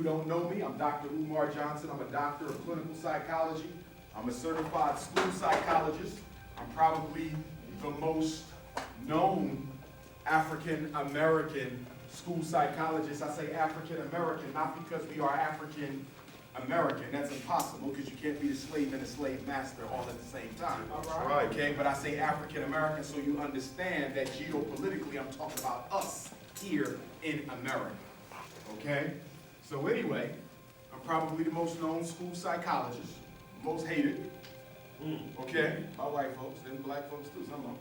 don't know me, I'm Dr. Umar Johnson. I'm a doctor of clinical psychology. I'm a certified school psychologist. I'm probably the most known African American school psychologist. I say African American not because we are African American. That's impossible because you can't be a slave and a slave master all at the same time. All right. Okay, but I say African American so you understand that geopolitically I'm talking about us here in America. Okay? So anyway, I'm probably the most known school psychologist, most hated. Okay? By white folks, and black folks too, some of them.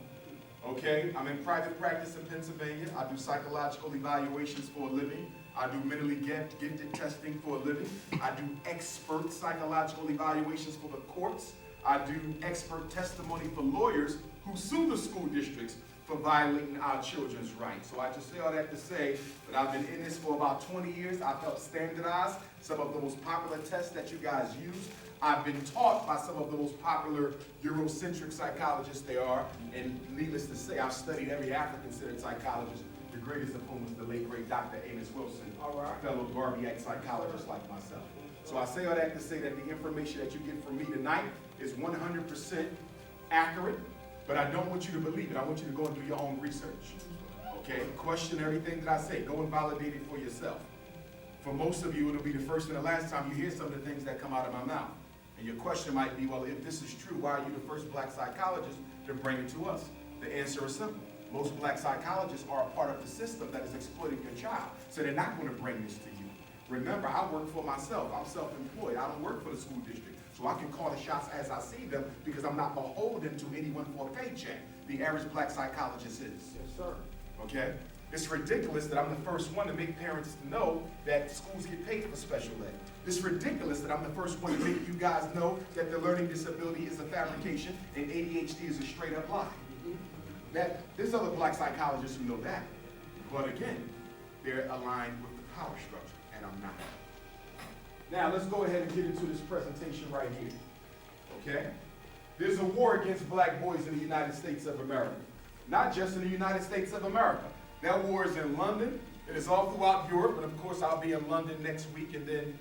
Okay? I'm in private practice in Pennsylvania. I do psychological evaluations for a living. I do mentally gifted testing for a living. I do expert psychological evaluations for the courts. I do expert testimony for lawyers who sue the school districts for violating our children's rights. So I just say all that to say that I've been in this for about 20 years. I've helped standardize some of the most popular tests that you guys use. I've been taught by some of the most popular Eurocentric psychologists there are, and needless to say, I've studied every African-centered psychologist, the greatest of whom is the late, great Dr. Amos Wilson, a fellow Garveyite psychologist like myself. So I say all that to say that the information that you get from me tonight is 100% accurate, but I don't want you to believe it. I want you to go and do your own research. Okay? Question everything that I say. Go and validate it for yourself. For most of you, it'll be the first and the last time you hear some of the things that come out of my mouth. And your question might be, well, if this is true, why are you the first black psychologist to bring it to us? The answer is simple. Most black psychologists are a part of the system that is exploiting your child, so they're not going to bring this to you. Remember, I work for myself. I'm self-employed. I don't work for the school district, so I can call the shots as I see them because I'm not beholden to anyone for a paycheck. The average black psychologist is. Yes, sir. Okay? It's ridiculous that I'm the first one to make parents know that schools get paid for special ed. It's ridiculous that I'm the first one to make you guys know that the learning disability is a fabrication and ADHD is a straight up lie. That there's other black psychologists who know that. But again, they're aligned with the power structure, and I'm not. Now let's go ahead and get into this presentation right here. Okay? There's a war against black boys in the United States of America. Not just in the United States of America. That war is in London. It is all throughout Europe, and of course I'll be in London next week, and then,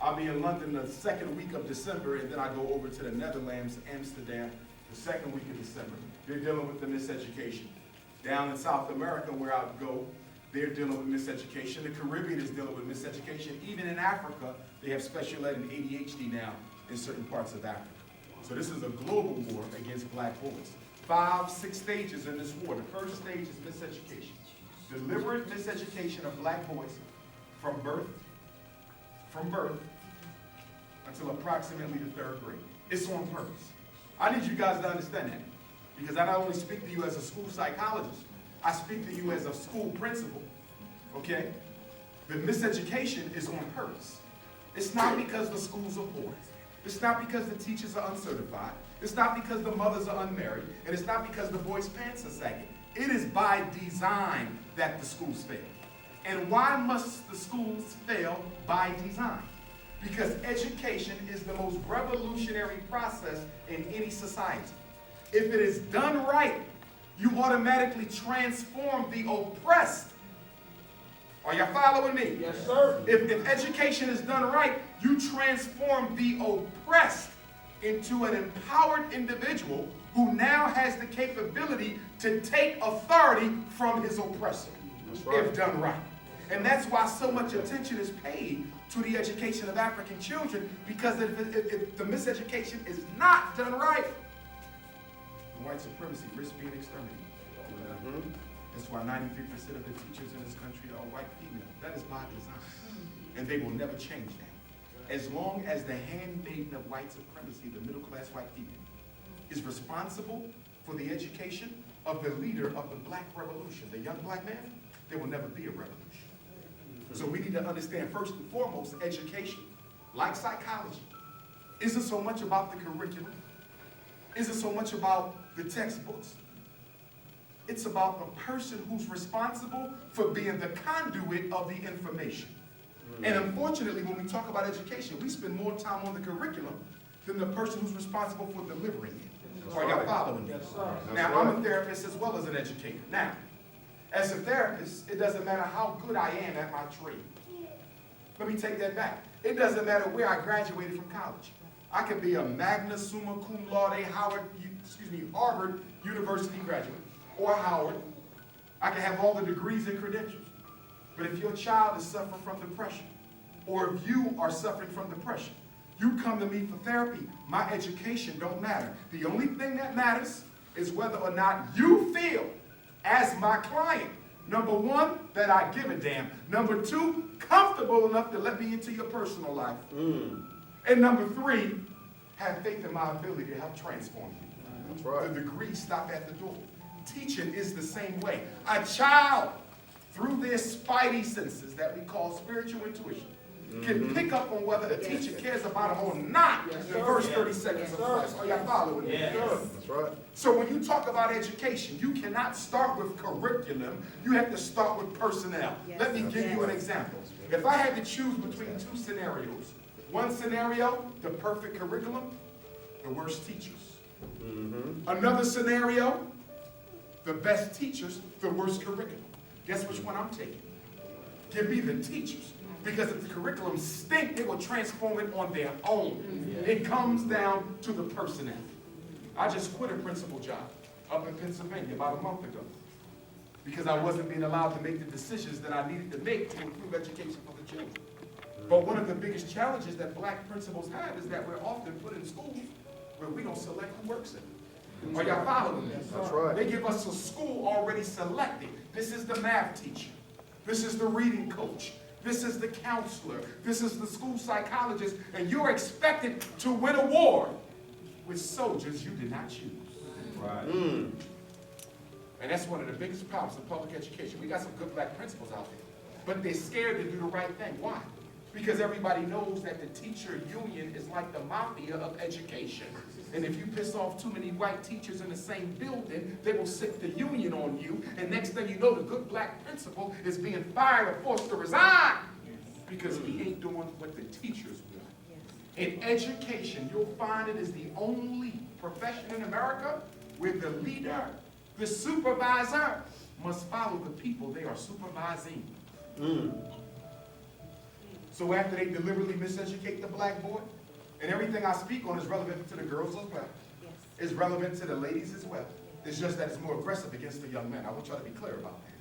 I'll be in London the second week of December, and then I go over to the Netherlands, Amsterdam, the second week of December. They're dealing with the miseducation. Down in South America, where I go, they're dealing with miseducation. The Caribbean is dealing with miseducation. Even in Africa, they have special ed and ADHD now in certain parts of Africa. So this is a global war against black boys. 5-6 stages in this war. The first stage is miseducation. Deliberate miseducation of black boys from birth until approximately the 3rd grade. It's on purpose. I need you guys to understand that, because I not only speak to you as a school psychologist, I speak to you as a school principal, okay? The miseducation is on purpose. It's not because the schools are poor. It's not because the teachers are uncertified. It's not because the mothers are unmarried. And it's not because the boys' pants are sagging. It is by design that the schools fail. And why must the schools fail by design? Because education is the most revolutionary process in any society. If it is done right, you automatically transform the oppressed. Are y'all following me? Yes, sir. If education is done right, you transform the oppressed into an empowered individual who now has the capability to take authority from his oppressor, if done right. And that's why so much attention is paid to the education of African children, because if the miseducation is not done right, white supremacy risks being exterminated. That's why 93% of the teachers in this country are white female. That is by design. And they will never change that. As long as the handmaiden of white supremacy, the middle-class white female, is responsible for the education of the leader of the black revolution, the young black man, there will never be a revolution. So we need to understand, first and foremost, education, like psychology, isn't so much about the curriculum, isn't so much about the textbooks. It's about the person who's responsible for being the conduit of the information. And unfortunately, when we talk about education, we spend more time on the curriculum than the person who's responsible for delivering it. Are y'all following me? Now, I'm a therapist as well as an educator. Now, as a therapist, it doesn't matter how good I am at my trade. Let me take that back. It doesn't matter where I graduated from college. I could be a magna summa cum laude Harvard University graduate, or Howard. I can have all the degrees and credentials. But if your child is suffering from depression, or if you are suffering from depression, you come to me for therapy. My education don't matter. The only thing that matters is whether or not you feel, as my client, number one, that I give a damn. Number two, comfortable enough to let me into your personal life. And number three, have faith in my ability to help transform you. That's right. The degrees stop at the door. Teaching is the same way. A child, through their spidey senses that we call spiritual intuition, can pick up on whether the teacher cares about them or not in the first 30 seconds of class. Are y'all following me? That's right. So when you talk about education, you cannot start with curriculum. You have to start with personnel. Let me give you an example. If I had to choose between two scenarios, one scenario, the perfect curriculum, the worst teachers. Another scenario, the best teachers, the worst curriculum. Guess which one I'm taking? Give me the teachers. Because if the curriculum stink, they will transform it on their own. It comes down to the personnel. I just quit a principal job up in Pennsylvania about a month ago because I wasn't being allowed to make the decisions that I needed to make to improve education for the children. But one of the biggest challenges that black principals have is that we're often put in schools where we don't select who works in it. Are y'all following me? That's right. They give us a school already selected. This is the math teacher. This is the reading coach. This is the counselor. This is the school psychologist. And you're expected to win a war with soldiers you did not choose. Right. And that's one of the biggest problems in public education. We got some good black principals out there, but they're scared to do the right thing. Why? Because everybody knows that the teacher union is like the mafia of education. And if you piss off too many white teachers in the same building, they will sick the union on you. And next thing you know, the good black principal is being fired or forced to resign because he ain't doing what the teachers want. In education, you'll find it is the only profession in America where the leader, the supervisor, must follow the people they are supervising. So after they deliberately miseducate the black boy, and everything I speak on is relevant to the girls as well. It's relevant to the ladies as well. It's just that it's more aggressive against the young men. I want y'all to be clear about that.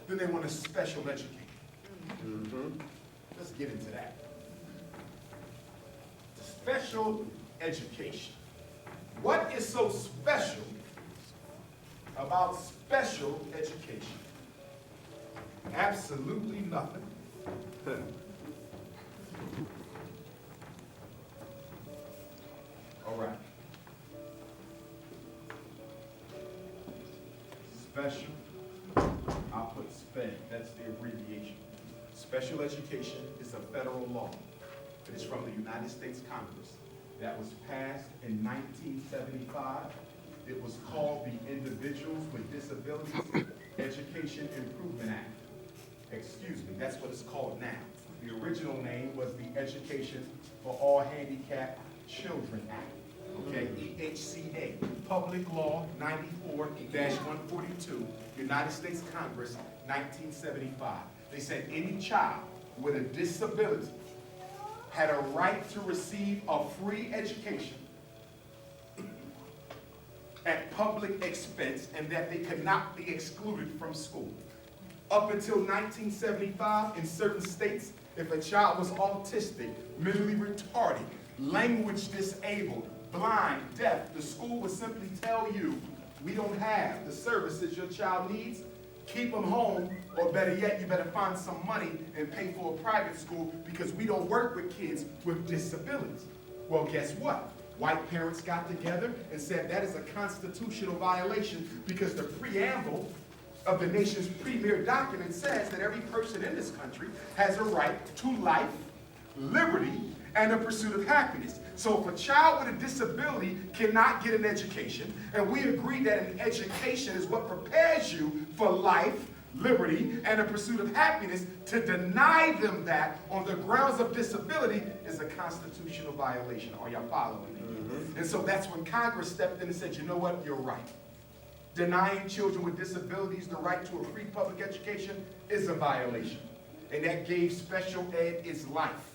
Then they want to special educate. Let's get into that. Special education. What is so special about special education? Absolutely nothing. All right. Special, I'll put SPED, that's the abbreviation. Special education is a federal law. It is from the United States Congress that was passed in 1975. It was called the Individuals with Disabilities Education Improvement Act. Excuse me, that's what it's called now. The original name was the Education for All Handicapped Children Act. Okay, EHCA, Public Law 94-142, United States Congress, 1975. They said any child with a disability had a right to receive a free education at public expense and that they could not be excluded from school. Up until 1975, in certain states, if a child was autistic, mentally retarded, language disabled, blind, deaf, the school would simply tell you, we don't have the services your child needs, keep them home, or better yet, you better find some money and pay for a private school because we don't work with kids with disabilities. Well, guess what? White parents got together and said that is a constitutional violation because the preamble of the nation's premier document says that every person in this country has a right to life, liberty, and the pursuit of happiness. So if a child with a disability cannot get an education, and we agree that an education is what prepares you for life, liberty, and the pursuit of happiness, to deny them that on the grounds of disability is a constitutional violation. Are y'all following me? And so that's when Congress stepped in and said, you know what, you're right. Denying children with disabilities the right to a free public education is a violation. and that gave special ed its life.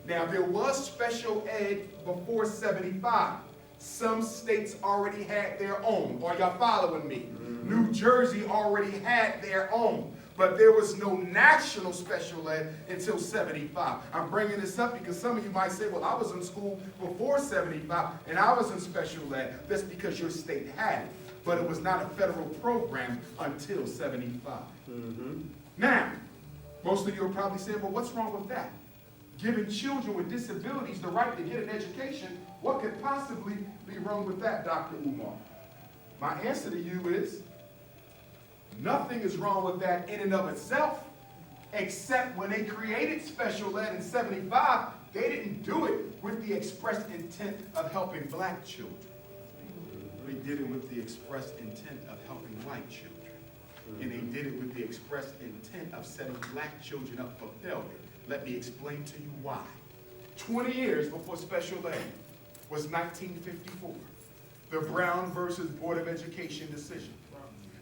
Now, there was special ed before 75. Some states already had their own. Are y'all following me? New Jersey already had their own. But there was no national special ed until 75. I'm bringing this up because some of you might say, well, I was in school before 75 and I was in special ed. That's because your state had it. But it was not a federal program until 75. Now, most of you are probably saying, well, what's wrong with that? Giving children with disabilities the right to get an education, what could possibly be wrong with that, Dr. Umar? My answer to you is, nothing is wrong with that in and of itself, except when they created special ed in 75, they didn't do it with the express intent of helping black children. They did it with the express intent of helping white children. And they did it with the express intent of setting black children up for failure. Let me explain to you why. 20 years before special ed was 1954, the Brown versus Board of Education decision.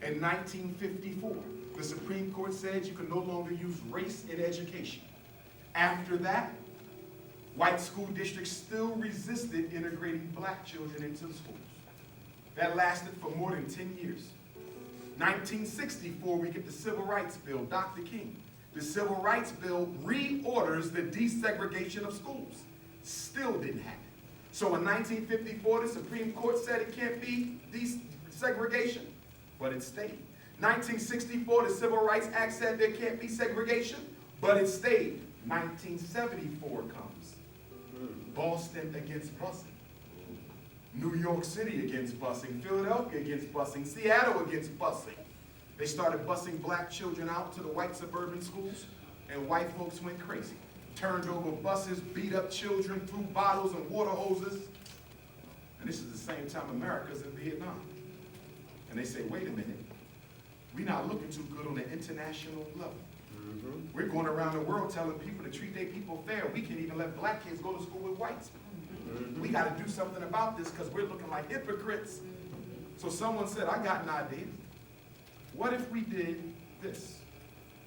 In 1954, the Supreme Court said you can no longer use race in education. After that, white school districts still resisted integrating black children into schools. That lasted for more than 10 years. 1964, we get the Civil Rights Bill, Dr. King. The Civil Rights Bill reorders the desegregation of schools. Still didn't happen. So in 1954, the Supreme Court said it can't be desegregation, but it stayed. 1964, the Civil Rights Act said there can't be segregation, but it stayed. 1974 comes. Boston against busing. New York City against busing. Philadelphia against busing. Seattle against busing. They started busing black children out to the white suburban schools, and white folks went crazy. Turned over buses, beat up children, threw bottles and water hoses. And this is the same time America's in Vietnam. And they say, wait a minute, we're not looking too good on the international level. We're going around the world telling people to treat their people fair. We can't even let black kids go to school with whites. We got to do something about this because we're looking like hypocrites. So someone said, I got an idea. What if we did this?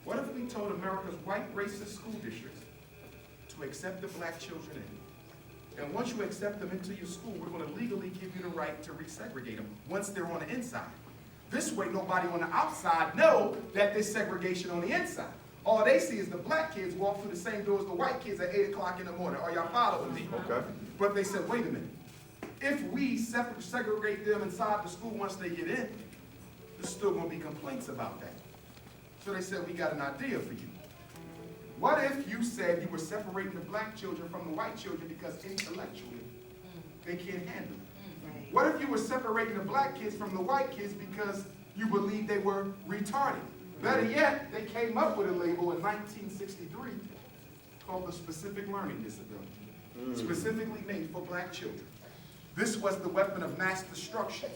What if we told America's white racist school districts to accept the black children in? And once you accept them into your school, we're going to legally give you the right to resegregate them once they're on the inside. This way, nobody on the outside know that there's segregation on the inside. All they see is the black kids walk through the same doors the white kids at 8 o'clock in the morning. Are y'all following me? Okay. But they said, wait a minute. If we segregate them inside the school once they get in, there's still going to be complaints about that. So they said, we got an idea for you. What if you said you were separating the black children from the white children because intellectually they can't handle it? What if you were separating the black kids from the white kids because you believed they were retarded? Better yet, they came up with a label in 1963 called the specific learning disability, specifically made for black children. This was the weapon of mass destruction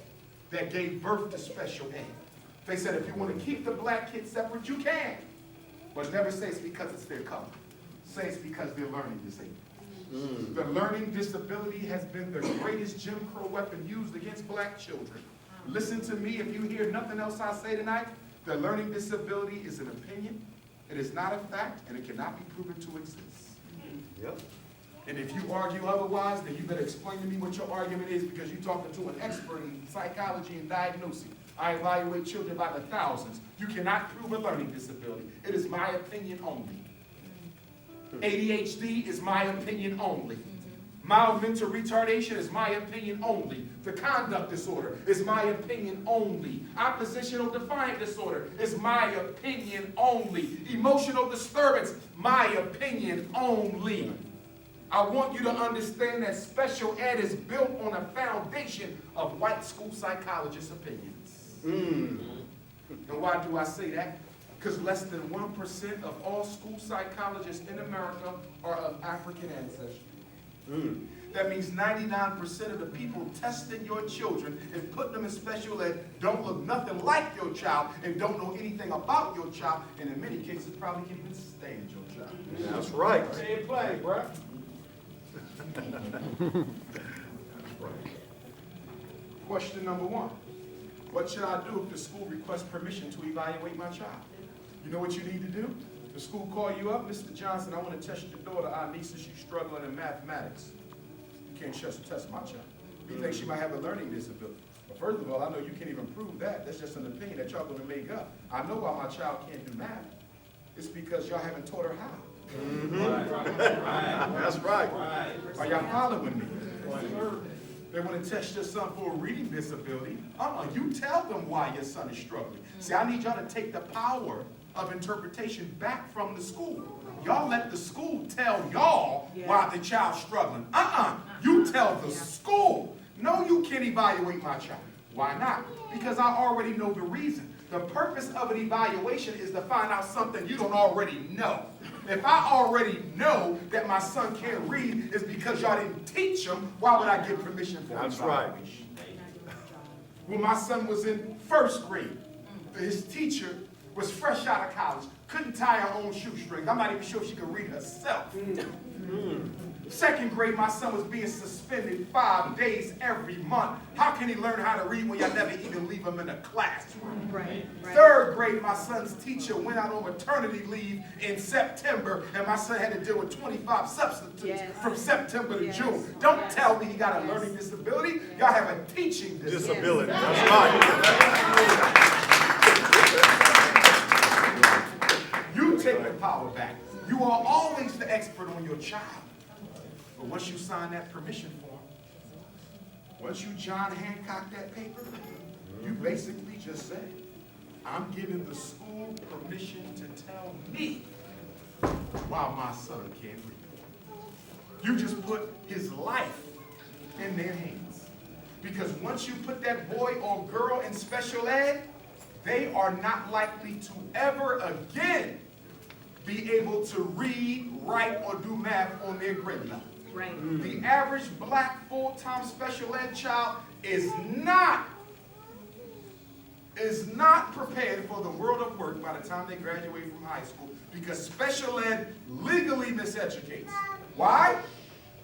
that gave birth to special ed. They said if you want to keep the black kids separate, you can. But never say it's because it's their color. Say it's because they're learning disabled. The learning disability has been the greatest Jim Crow weapon used against black children. Listen to me, if you hear nothing else I say tonight, the learning disability is an opinion, it is not a fact, and it cannot be proven to exist. Yep. And if you argue otherwise, then you better explain to me what your argument is, because you're talking to an expert in psychology and diagnosing. I evaluate children by the thousands. You cannot prove a learning disability. It is my opinion only. ADHD is my opinion only. Mild mental retardation is my opinion only. The conduct disorder is my opinion only. Oppositional defiant disorder is my opinion only. Emotional disturbance, my opinion only. I want you to understand that special ed is built on a foundation of white school psychologists' opinions. And why do I say that? Because less than 1% of all school psychologists in America are of African ancestry. That means 99% of the people testing your children and putting them in special ed don't look nothing like your child and don't know anything about your child, and in many cases probably can't even stand your child. That's right. Ain't play, bro. Question number 1. What should I do if the school requests permission to evaluate my child? You know what you need to do? The school call you up, Mr. Johnson, I want to test your daughter. Our niece is she's struggling in mathematics. You can't just test my child. You think she might have a learning disability. Well, first of all, I know you can't even prove that. That's just an opinion that y'all going to make up. I know why my child can't do math. It's because y'all haven't taught her how. That's right. Are y'all following me? They want to test your son for a reading disability. You tell them why your son is struggling. See, I need y'all to take the power of interpretation back from the school. Y'all let the school tell y'all why the child's struggling. You tell the school. No, you can't evaluate my child. Why not? Because I already know the reason. The purpose of an evaluation is to find out something you don't already know. If I already know that my son can't read, it's because y'all didn't teach him. Why would I give permission for an evaluation? When my son was in first grade, his teacher was fresh out of college, couldn't tie her own shoestrings. I'm not even sure if she could read herself. Second grade, my son was being suspended 5 days every month. How can he learn how to read when y'all never even leave him in a classroom? Right. Third grade, my son's teacher went out on maternity leave in September, and my son had to deal with 25 substitutes from September to June. Don't tell me he got a learning disability. Y'all have a teaching disability. That's right. You take the power back. You are always the expert on your child. But once you sign that permission form, once you John Hancock that paper, you basically just say, I'm giving the school permission to tell me why my son can't read. You just put his life in their hands. Because once you put that boy or girl in special ed, they are not likely to ever again be able to read, write, or do math on their grade level. Right. The average black full-time special ed child is not prepared for the world of work by the time they graduate from high school, because special ed legally miseducates. Why?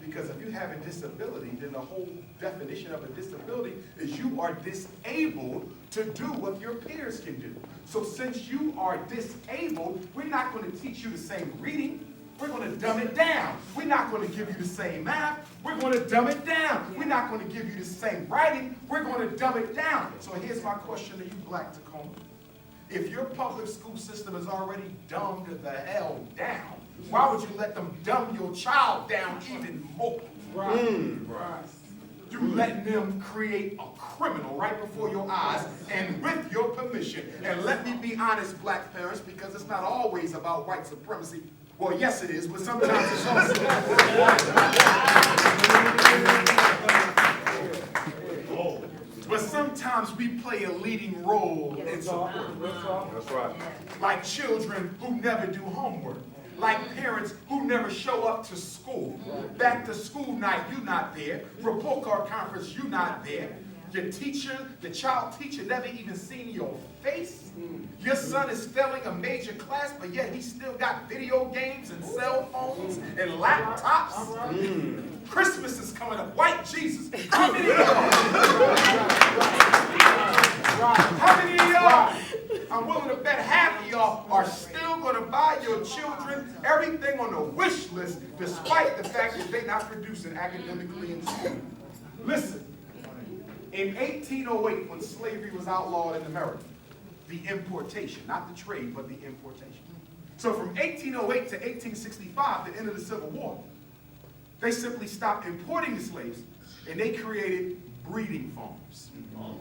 Because if you have a disability, then the whole definition of a disability is you are disabled to do what your peers can do. So since you are disabled, we're not going to teach you the same reading. We're going to dumb it down. We're not going to give you the same math. We're going to dumb it down. We're not going to give you the same writing. We're going to dumb it down. So here's my question to you, Black Tacoma. If your public school system is already dumbed the hell down, why would you let them dumb your child down even more? Right. You letting them create a criminal right before your eyes and with your permission. And let me be honest, black parents, because it's not always about white supremacy. Well, yes it is, but sometimes it's also. But sometimes we play a leading role in support. That's right. Like children who never do homework. Like parents who never show up to school. Back to school night, you not there. Report card conference, you not there. Your teacher, the child teacher, never even seen your face. Your son is failing a major class, but yet he still got video games and cell phones and laptops. Christmas is coming up. White Jesus. How many of y'all? I'm willing to bet half of y'all are still going to buy your children everything on the wish list, despite the fact that they're not producing academically in school. Listen, in 1808, when slavery was outlawed in America, the importation, not the trade, but the importation. So from 1808 to 1865, the end of the Civil War, they simply stopped importing the slaves, and they created breeding farms,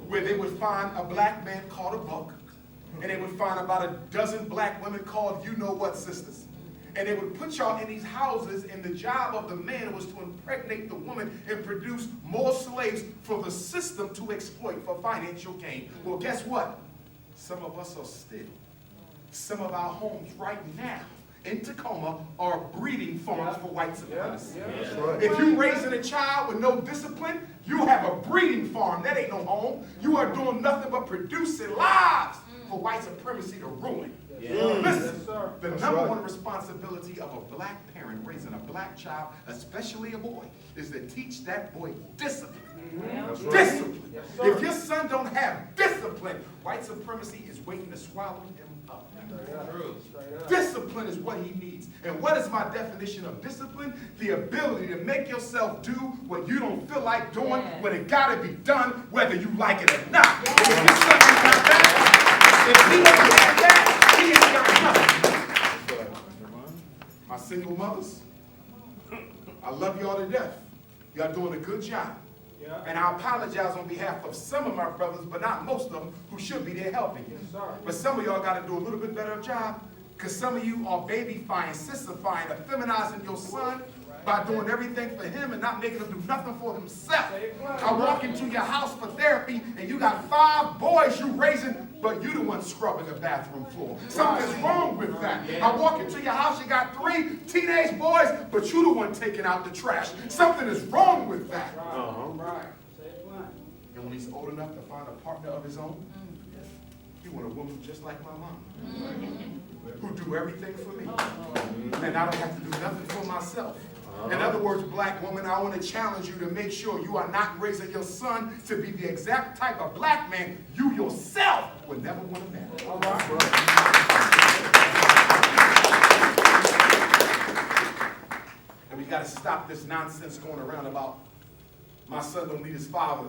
where they would find a black man called a buck, and they would find about a dozen black women called you-know-what sisters. And they would put y'all in these houses, and the job of the man was to impregnate the woman and produce more slaves for the system to exploit for financial gain. Well, guess what? Some of us are still. Some of our homes right now in Tacoma are breeding farms for white supremacy. Right. If you're raising a child with no discipline, you have a breeding farm. That ain't no home. You are doing nothing but producing lives for white supremacy to ruin. Listen, the number one responsibility of a black parent raising a black child, especially a boy, is to teach that boy discipline. Discipline. If your son don't have discipline, white supremacy is waiting to swallow him up. Discipline is what he needs. And what is my definition of discipline? The ability to make yourself do what you don't feel like doing when it got to be done, whether you like it or not. If your son ain't got that, if he don't have that, he ain't got nothing. My single mothers, I love y'all to death. Y'all doing a good job. And I apologize on behalf of some of my brothers, but not most of them, who should be there helping you. But some of y'all got to do a little bit better job, because some of you are babyfying, sisterfying, effeminizing your son by doing everything for him and not making him do nothing for himself. I walk into your house for therapy, and you got 5 boys you raising, but you the one scrubbing the bathroom floor. Something's wrong with that. I walk into your house, you got 3 teenage boys, but you the one taking out the trash. Something is wrong with that. And when he's old enough to find a partner of his own, he want a woman just like my mom, who do everything for me. And I don't have to do nothing for myself. In other words, black woman, I want to challenge you to make sure you are not raising your son to be the exact type of black man you yourself would never want to marry. All right. And we got to stop this nonsense going around about my son don't need his father.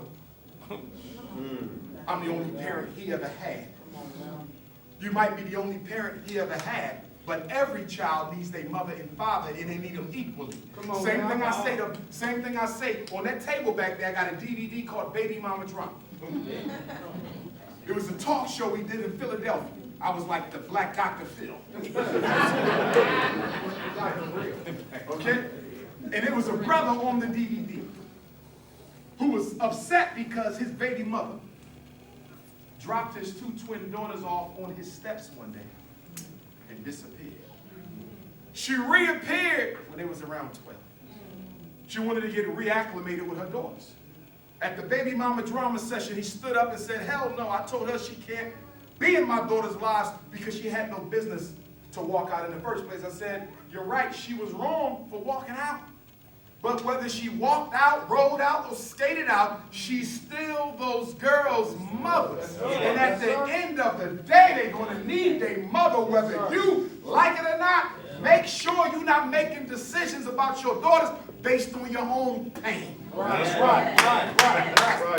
I'm the only parent he ever had. You might be the only parent he ever had, but every child needs their mother and father, and they need them equally. Same thing I say on that table back there. I got a DVD called Baby Mama Drama. It was a talk show we did in Philadelphia. I was like the black Dr. Phil. Okay? And it was a brother on the DVD who was upset because his baby mother dropped his 2 twin daughters off on his steps one day and disappeared. She reappeared when they was around 12. She wanted to get reacclimated with her daughters. At the baby mama drama session, he stood up and said, hell no, I told her she can't be in my daughter's lives because she had no business to walk out in the first place. I said, you're right, she was wrong for walking out. But whether she walked out, rolled out, or skated out, she's still those girls' mothers. And at the end of the day, they're going to need their mother, whether you like it or not. Make sure you're not making decisions about your daughters based on your own pain. That's right.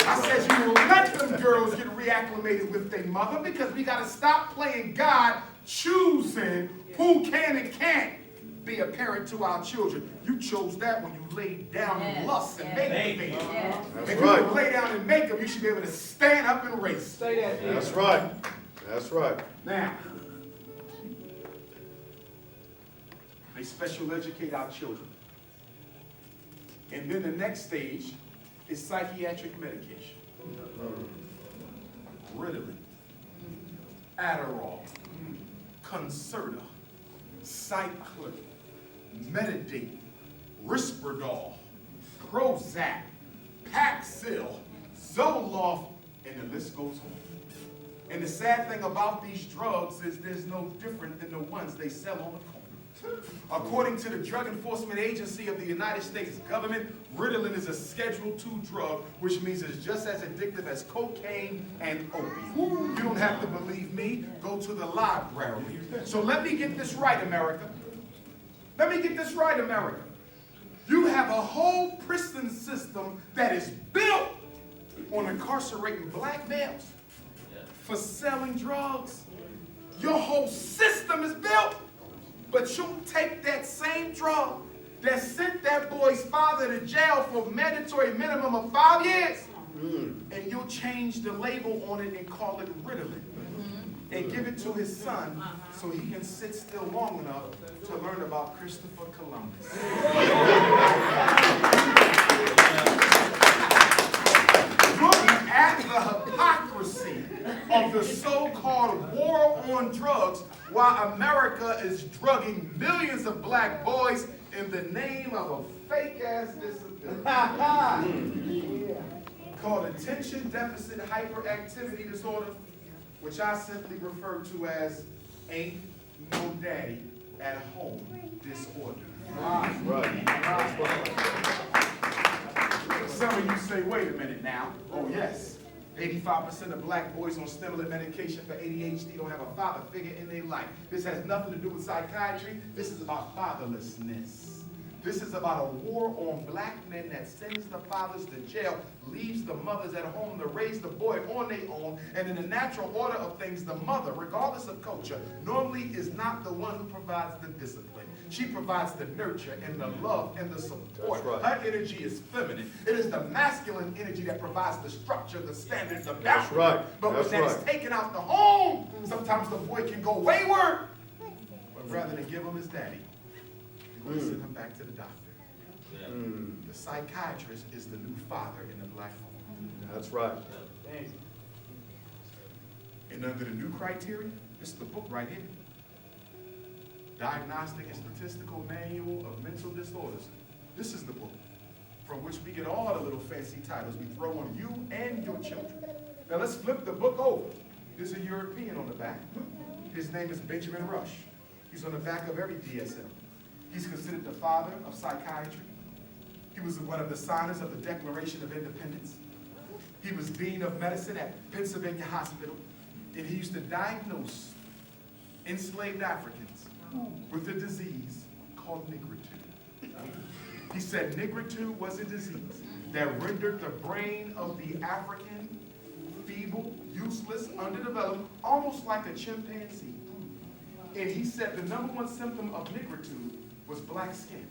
I said you will let them girls get reacclimated with their mother, because we got to stop playing God choosing who can and can't be a parent to our children. You chose that when you laid down in lust and made them. If you could lay down and make them, you should be able to stand up and race. That's right. That's right. Now, they special educate our children. And then the next stage is psychiatric medication. Ritalin, Adderall, Concerta, Cyclin, Metadate, Risperdal, Prozac, Paxil, Zoloft, and the list goes on. And the sad thing about these drugs is there's no different than the ones they sell on the corner. According to the Drug Enforcement Agency of the United States government, Ritalin is a Schedule II drug, which means it's just as addictive as cocaine and opium. You don't have to believe me. Go to the library. So let me get this right, America. Let me get this right, America. You have a whole prison system that is built on incarcerating black males for selling drugs. Your whole system is built. But you take that same drug that sent that boy's father to jail for a mandatory minimum of 5 years, and you'll change the label on it and call it Ritalin, and give it to his son so he can sit still long enough to learn about Christopher Columbus. Looking at the hypocrisy of the so-called war on drugs, while America is drugging millions of black boys in the name of a fake-ass disability called attention deficit hyperactivity disorder, which I simply refer to as ain't no daddy at home disorder. Right. Some of you say, wait a minute now. Oh yes, 85% of black boys on stimulant medication for ADHD don't have a father figure in their life. This has nothing to do with psychiatry. This is about fatherlessness. This is about a war on black men that sends the fathers to jail, leaves the mothers at home to raise the boy on their own, and in the natural order of things, the mother, regardless of culture, normally is not the one who provides the discipline. She provides the nurture and the love and the support. That's right. Her energy is feminine. It is the masculine energy that provides the structure, the standards, the That's boundaries. right. But when That's that's right. taken out the home, sometimes the boy can go wayward. But rather than give him his daddy, we send him back to the doctor. The psychiatrist is the new father in the black home. That's right. And under the new criteria, this is the book right here. Diagnostic and Statistical Manual of Mental Disorders. This is the book from which we get all the little fancy titles we throw on you and your children. Now let's flip the book over. There's a European on the back. His name is Benjamin Rush. He's on the back of every DSM. He's considered the father of psychiatry. He was one of the signers of the Declaration of Independence. He was Dean of Medicine at Pennsylvania Hospital, and he used to diagnose enslaved Africans with a disease called nigritude. He said nigritude was a disease that rendered the brain of the African feeble, useless, underdeveloped, almost like a chimpanzee. And he said the number one symptom of nigritude was black skin.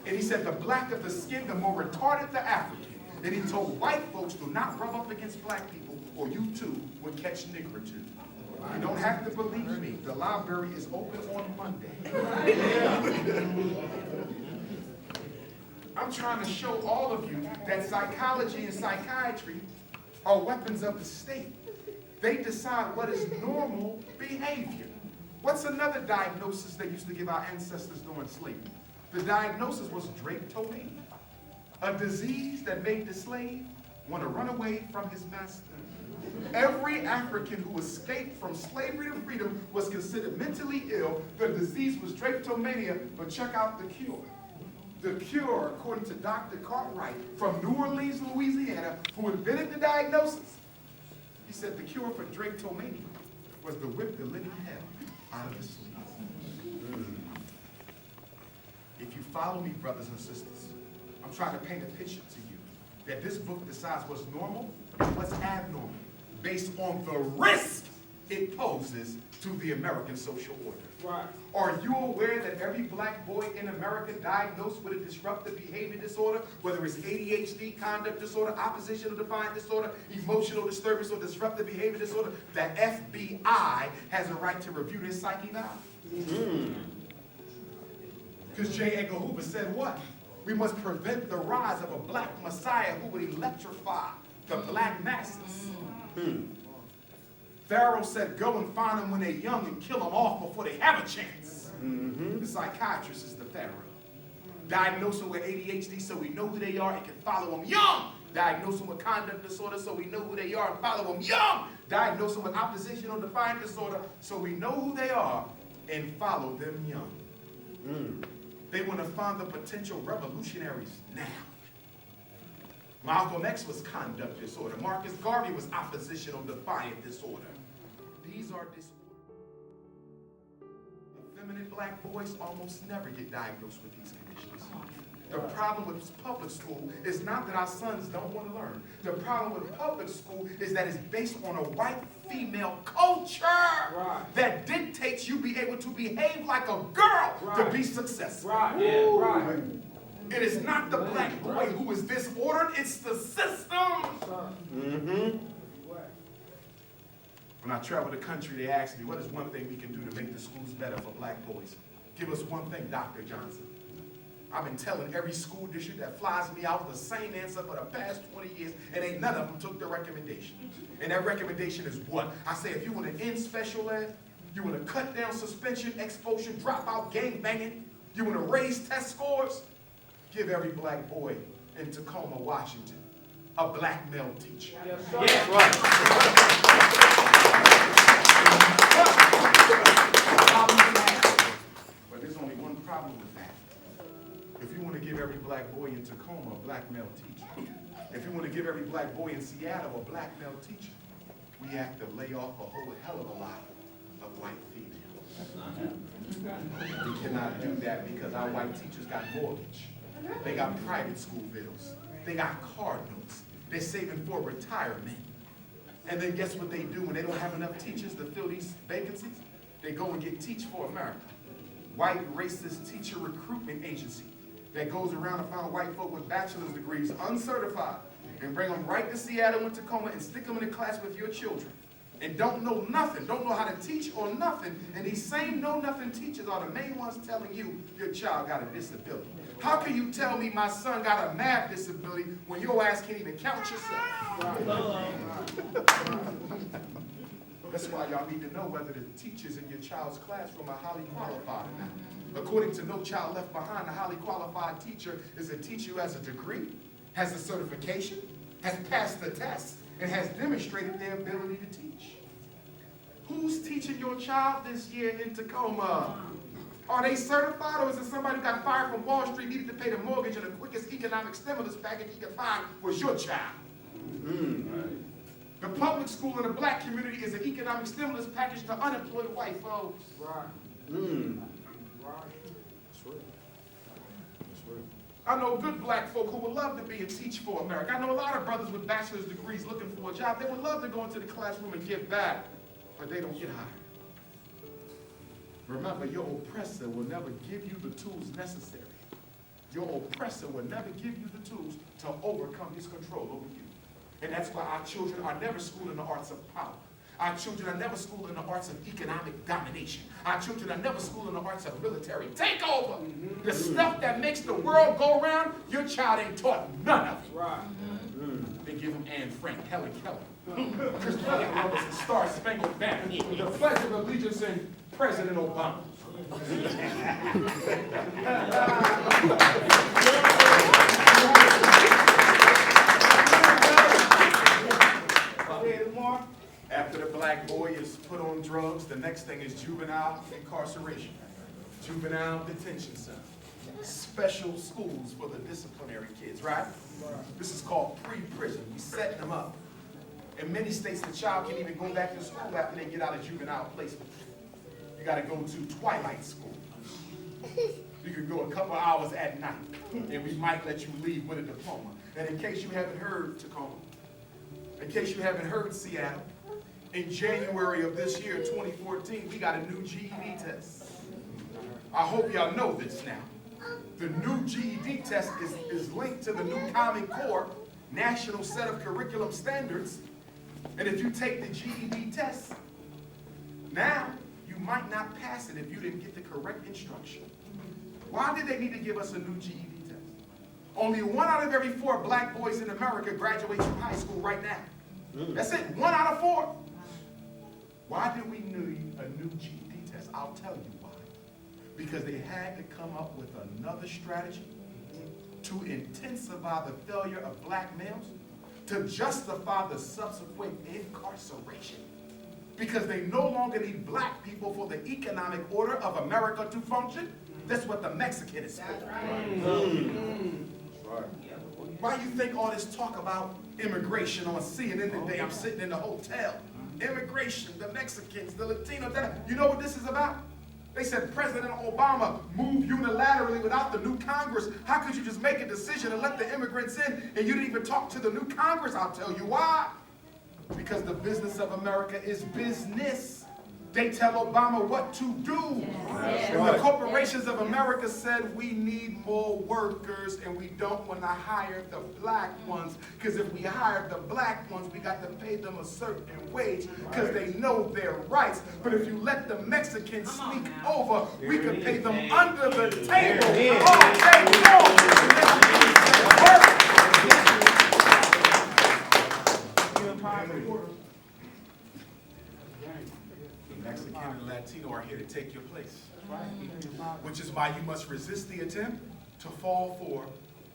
And he said the blacker the skin, the more retarded the African. And he told white folks, do not rub up against black people or you too would catch nigritude. You don't have to believe me. The library is open on Monday. I'm trying to show all of you that psychology and psychiatry are weapons of the state. They decide what is normal behavior. What's another diagnosis they used to give our ancestors during slavery? The diagnosis was drapetomania, a disease that made the slave want to run away from his master. Every African who escaped from slavery to freedom was considered mentally ill. The disease was drapetomania, but check out the cure. The cure, according to Dr. Cartwright from New Orleans, Louisiana, who invented the diagnosis, he said the cure for drapetomania was to whip the living hell out of the sleeves. If you follow me, brothers and sisters, I'm trying to paint a picture to you that this book decides what's normal and what's abnormal based on the risk it poses to the American social order. Right. Are you aware that every black boy in America diagnosed with a disruptive behavior disorder, whether it's ADHD, conduct disorder, oppositional defiant disorder, emotional disturbance, or disruptive behavior disorder, the FBI has a right to review their psyche now? Because J. Edgar Hoover said what? We must prevent the rise of a black messiah who would electrify the black masses. Pharaoh said, go and find them when they're young and kill them off before they have a chance. The psychiatrist is the Pharaoh. Diagnose them with ADHD so we know who they are and can follow them young. Diagnose them with conduct disorder so we know who they are and follow them young. Diagnose them with oppositional defiant disorder so we know who they are and follow them young. They want to find the potential revolutionaries now. Malcolm X was conduct disorder. Marcus Garvey was oppositional defiant disorder. These are disorders. Effeminate black boys almost never get diagnosed with these conditions. The problem with public school is not that our sons don't want to learn. The problem with public school is that it's based on a white female culture that dictates you be able to behave like a girl to be successful. It is not the black boy who is disordered, it's the system. When I travel the country, they ask me, what is one thing we can do to make the schools better for black boys? Give us one thing, Dr. Johnson. I've been telling every school district that flies me out the same answer for the past 20 years, and ain't none of them took the recommendation. And that recommendation is what? I say, if you want to end special ed, you want to cut down suspension, expulsion, dropout, gang banging, you want to raise test scores, give every black boy in Tacoma, Washington, a black male teacher. That's right. But there's only one problem with that. If you want to give every black boy in Tacoma a black male teacher, If we want to give every black boy in Seattle a black male teacher, we have to lay off a whole hell of a lot of white females. We cannot do that because our white teachers got mortgage. They got private school bills. They got car notes. They're saving for retirement. And then guess what they do when they don't have enough teachers to fill these vacancies? They go and get Teach for America. White racist teacher recruitment agency that goes around and find white folk with bachelor's degrees, uncertified, and bring them right to Seattle and Tacoma and stick them in a class with your children. And don't know nothing, don't know how to teach or nothing. And these same know-nothing teachers are the main ones telling you your child got a disability. How can you tell me my son got a math disability when your ass can't even count yourself? That's why y'all need to know whether the teachers in your child's classroom are highly qualified or not. According to No Child Left Behind, a highly qualified teacher is a teacher who has a degree, has a certification, has passed the test, and has demonstrated their ability to teach. Who's teaching your child this year in Tacoma? Are they certified, or is it somebody who got fired from Wall Street, needed to pay the mortgage, and the quickest economic stimulus package he could find was your child? The public school in the black community is an economic stimulus package to unemployed white folks. I know good black folk who would love to be and teach for America. I know a lot of brothers with bachelor's degrees looking for a job. They would love to go into the classroom and give back, but they don't get hired. Remember, your oppressor will never give you the tools necessary. Your oppressor will never give you the tools to overcome his control over you. And that's why our children are never schooled in the arts of power. Our children are never schooled in the arts of economic domination. Our children are never schooled in the arts of military takeover. The stuff that makes the world go round, your child ain't taught none of it. They give them Anne Frank, Helen Keller, Christopher Columbus, the Star Spangled Banner, the Pledge of Allegiance, and President Obama. After the black boy is put on drugs, the next thing is juvenile incarceration, juvenile detention center, special schools for the disciplinary kids, right? This is called pre-prison. We setting them up. In many states, the child can't even go back to school after they get out of juvenile placement. You got to go to twilight school. You can go a couple hours at night, and we might let you leave with a diploma. And in case you haven't heard, Tacoma, in case you haven't heard, Seattle, in January of this year, 2014, we got a new GED test. I hope y'all know this now. The new GED test is linked to the new Common Core National Set of Curriculum Standards. And if you take the GED test, now you might not pass it if you didn't get the correct instruction. Why did they need to give us a new GED test? Only 1 out of every 4 black boys in America graduates from high school right now. That's it, 1 out of 4. Why do we need a new GED test? I'll tell you why. Because they had to come up with another strategy to intensify the failure of black males, to justify the subsequent incarceration. Because they no longer need black people for the economic order of America to function. That's what the Mexican is for. Why do you think all this talk about immigration on CNN today? I'm sitting in the hotel. Immigration, the Mexicans, the Latinos. You know what this is about? They said President Obama moved unilaterally without the new Congress. How could you just make a decision and let the immigrants in and you didn't even talk to the new Congress? I'll tell you why. Because the business of America is business. They tell Obama what to do. And the corporations of America said we need more workers and we don't want to hire the black ones. Because if we hire the black ones, we got to pay them a certain wage because they know their rights. But if you let the Mexicans sneak over, we could pay them under the table all day long. Mexican and Latino are here to take your place. Which is why you must resist the attempt to fall for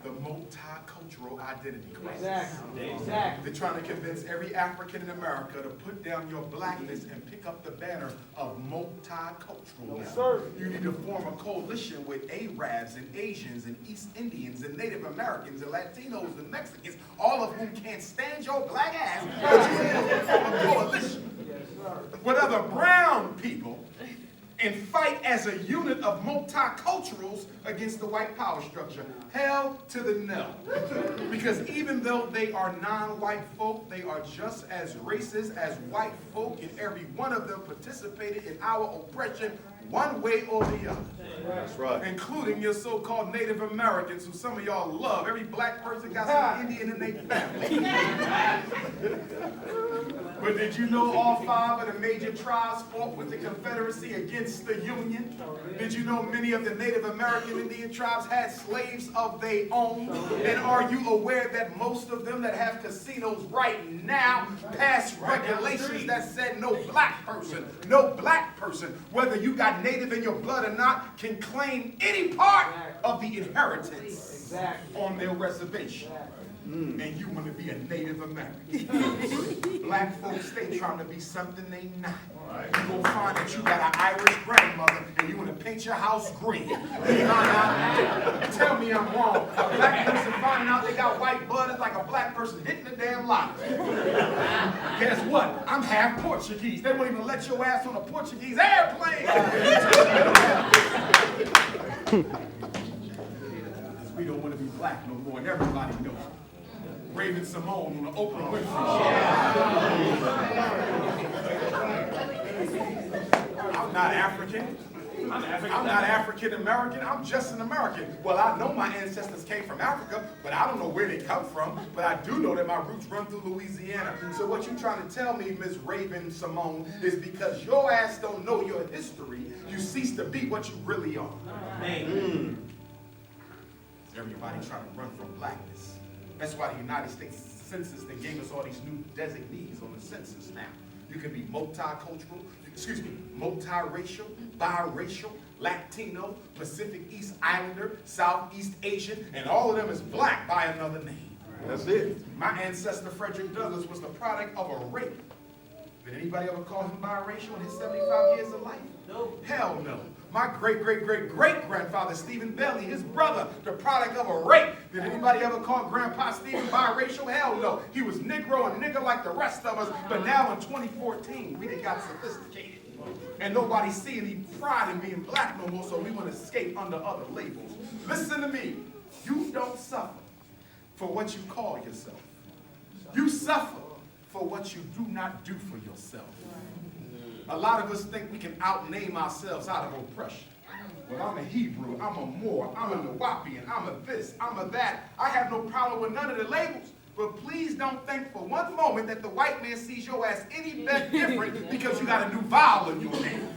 the multicultural identity crisis. Exactly. They're trying to convince every African in America to put down your blackness and pick up the banner of multiculturalism. Yes, sir. You need to form a coalition with Arabs and Asians and East Indians and Native Americans and Latinos and Mexicans, all of whom can't stand your black ass, but you need to form a coalition with other brown people and fight as a unit of multiculturals against the white power structure. Hell to the no. Because even though they are non-white folk, they are just as racist as white folk, and every one of them participated in our oppression one way or the other. That's right. Including your so-called Native Americans, who some of y'all love. Every black person got some Indian in their family. But did you know all 5 of the major tribes fought with the Confederacy against the Union? Did you know many of the Native American Indian tribes had slaves of their own? And are you aware that most of them that have casinos right now passed regulations that said no black person, whether you got Native in your blood or not, can claim any part of the inheritance on their reservation? And you want to be a Native American. Black folks, they trying to be something they not. You gonna find that you got an Irish grandmother and you want to paint your house green. Tell me I'm wrong. A black person finding out they got white blood is like a black person hitting the damn lottery. Guess what? I'm half Portuguese. They won't even let your ass on a Portuguese airplane. We don't want to be black no more, and everybody knows it. Raven Simone on the Oprah Winfrey show. I'm not African. I'm not African American. I'm just an American. Well, I know my ancestors came from Africa, but I don't know where they come from. But I do know that my roots run through Louisiana. So what you're trying to tell me, Miss Raven Simone, is because your ass don't know your history, you cease to be what you really are. Everybody trying to run from blackness. That's why the United States Census, they gave us all these new designees on the census now. You can be multicultural, multiracial, biracial, Latino, Pacific East Islander, Southeast Asian, and all of them is black by another name. That's it. My ancestor, Frederick Douglass, was the product of a rape. Did anybody ever call him biracial in his 75 years of life? No. Hell no. My great-great-great-great-grandfather, Stephen Bailey, his brother, the product of a rape. Did anybody ever call Grandpa Stephen biracial? Hell no. He was Negro and nigger like the rest of us. But now in 2014, we done got sophisticated. And nobody's seeing any pride in being black no more, so we want to escape under other labels. Listen to me. You don't suffer for what you call yourself. You suffer for what you do not do for yourself. A lot of us think we can outname ourselves out of oppression. Well, I'm a Hebrew, I'm a Moor, I'm a Nawapian, I'm a this, I'm a that. I have no problem with none of the labels. But please don't think for one moment that the white man sees your ass any bit different because you got a new vowel in your name.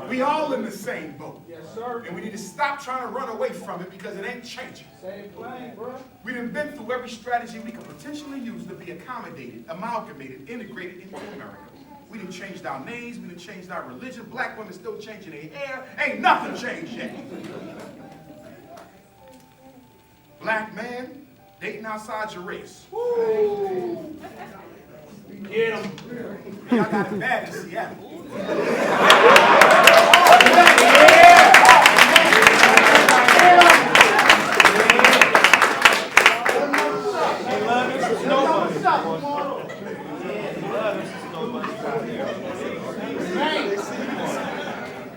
We all in the same boat. Yes, sir. And we need to stop trying to run away from it because it ain't changing. Same plane, bro. We done been through every strategy we could potentially use to be accommodated, amalgamated, integrated into America. We done changed our names, we done changed our religion. Black women still changing their hair. Ain't nothing changed yet. Black man dating outside your race. Woo! Get him. Y'all got it bad in Seattle.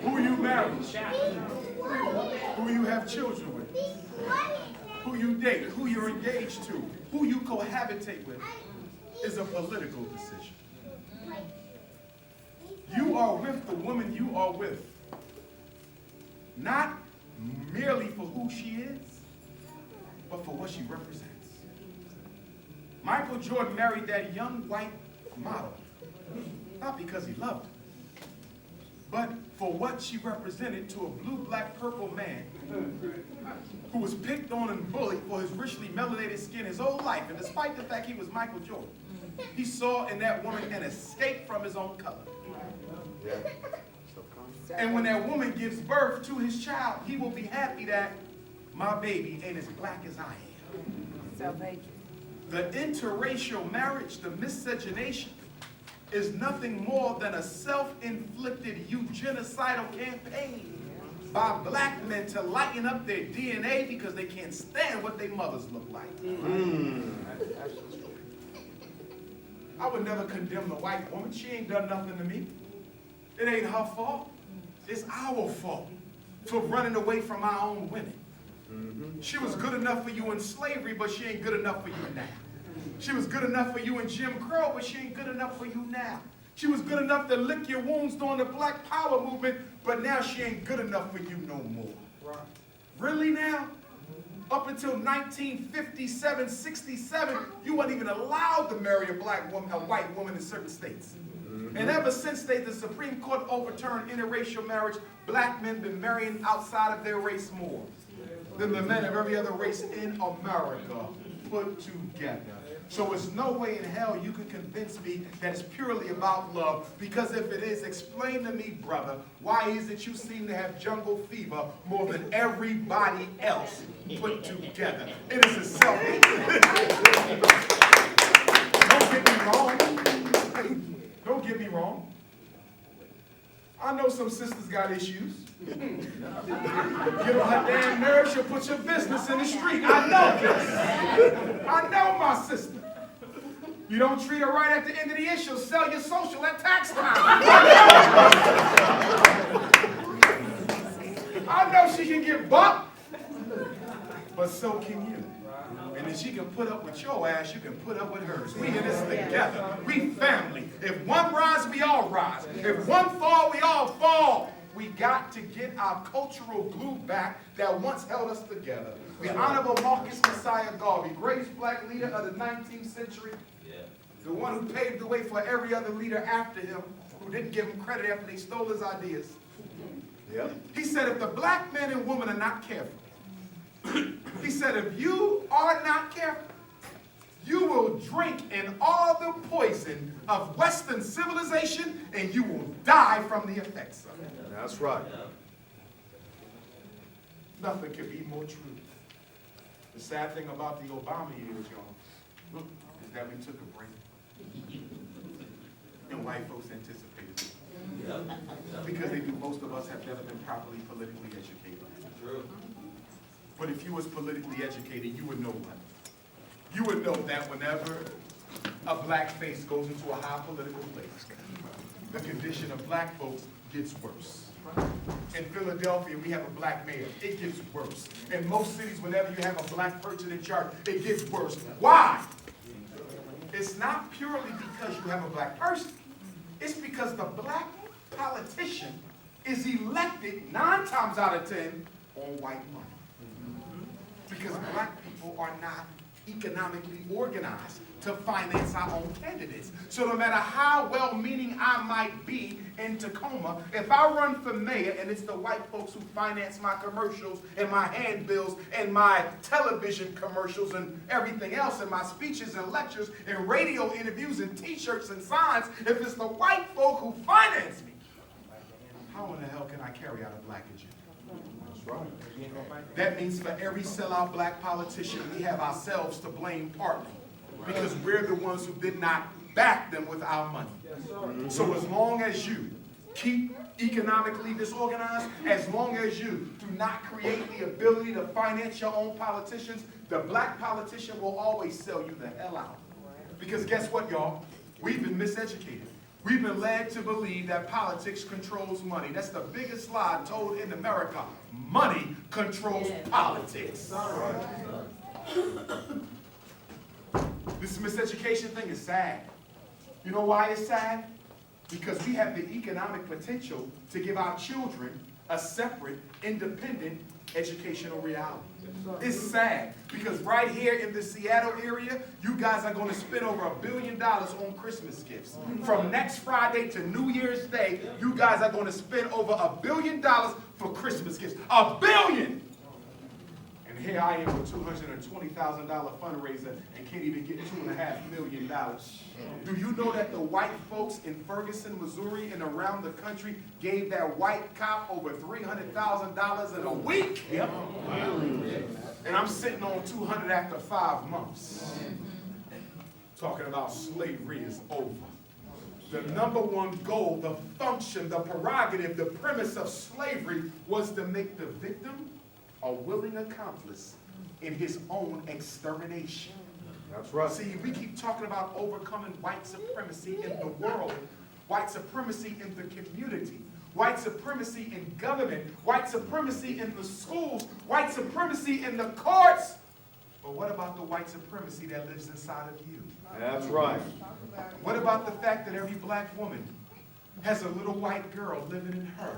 Who you married? Who you have children with? Who you date? Who you're engaged to? Who you cohabitate with is a political decision. You are with the woman you are with, not merely for who she is, but for what she represents. Michael Jordan married that young white model, not because he loved her, but for what she represented to a blue, black, purple man who was picked on and bullied for his richly melanated skin his whole life. And despite the fact he was Michael Jordan, he saw in that woman an escape from his own color. And when that woman gives birth to his child, he will be happy that my baby ain't as black as I am. Self-hatred. The interracial marriage, the miscegenation, is nothing more than a self-inflicted eugenicidal campaign by black men to lighten up their DNA because they can't stand what their mothers look like. I would never condemn the white woman. She ain't done nothing to me. It ain't her fault. It's our fault for running away from our own women. She was good enough for you in slavery, but she ain't good enough for you now. She was good enough for you in Jim Crow, but she ain't good enough for you now. She was good enough to lick your wounds during the Black Power movement, but now she ain't good enough for you no more. Right. Really now? Up until 1957, 67, you weren't even allowed to marry a white woman in certain states. And ever since the Supreme Court overturned interracial marriage, black men been marrying outside of their race more than the men of every other race in America put together. So there's no way in hell you can convince me that it's purely about love, because if it is, explain to me, brother, why is it you seem to have jungle fever more than everybody else put together? It is a self-hatred. Don't get me wrong. Don't get me wrong. I know some sisters got issues. Get on her damn nerves, she'll put your business in the street. I know this. I know my sister. You don't treat her right at the end of the year, she'll sell your social at tax time. I know she can get bucked, but so can you. And if she can put up with your ass, you can put up with hers. We in this together. We family. If one rise, we all rise. If one fall, we all fall. We got to get our cultural glue back that once held us together. The Honorable Marcus Messiah Garvey, greatest black leader of the 19th century, the one who paved the way for every other leader after him, who didn't give him credit after they stole his ideas. He said, if the black man and woman are not careful, he said, if you are not careful, you will drink in all the poison of Western civilization and you will die from the effects of it. That's right. Nothing could be more true. The sad thing about the Obama years, y'all, is that we took a break. And white folks anticipated it. Because they knew most of us have never been properly politically educated. True. But if you was politically educated, you would know what? You would know that whenever a black face goes into a high political place, the condition of black folks gets worse. In Philadelphia, we have a black mayor. It gets worse. In most cities, whenever you have a black person in charge, it gets worse. Why? It's not purely because you have a black person. It's because the black politician is elected 9 times out of 10 on white money. Because black people are not economically organized to finance our own candidates. So no matter how well-meaning I might be in Tacoma, if I run for mayor and it's the white folks who finance my commercials and my handbills and my television commercials and everything else and my speeches and lectures and radio interviews and t-shirts and signs, if it's the white folk who finance me, how in the hell can I carry out a black agenda? That's right. That means for every sellout black politician, we have ourselves to blame partly, because we're the ones who did not back them with our money. So as long as you keep economically disorganized, as long as you do not create the ability to finance your own politicians, the black politician will always sell you the hell out. Because guess what, y'all? We've been miseducated. We've been led to believe that politics controls money. That's the biggest lie told in America. Money controls politics. This miseducation thing is sad. You know why it's sad? Because we have the economic potential to give our children a separate, independent educational reality. It's sad because right here in the Seattle area, you guys are going to spend over $1 billion on Christmas gifts. From next Friday to New Year's Day, you guys are going to spend over $1 billion for Christmas gifts. $1 billion! And here I am with $220,000 fundraiser and can't even get $2.5 million. Do you know that the white folks in Ferguson, Missouri and around the country gave that white cop over $300,000 in a week? Yep. And I'm sitting on 200 after 5 months. Talking about slavery is over. The number one goal, the function, the prerogative, the premise of slavery was to make the victim a willing accomplice in his own extermination. That's right. See, we keep talking about overcoming white supremacy in the world, white supremacy in the community, white supremacy in government, white supremacy in the schools, white supremacy in the courts. But what about the white supremacy that lives inside of you? That's right. What about the fact that every black woman has a little white girl living in her?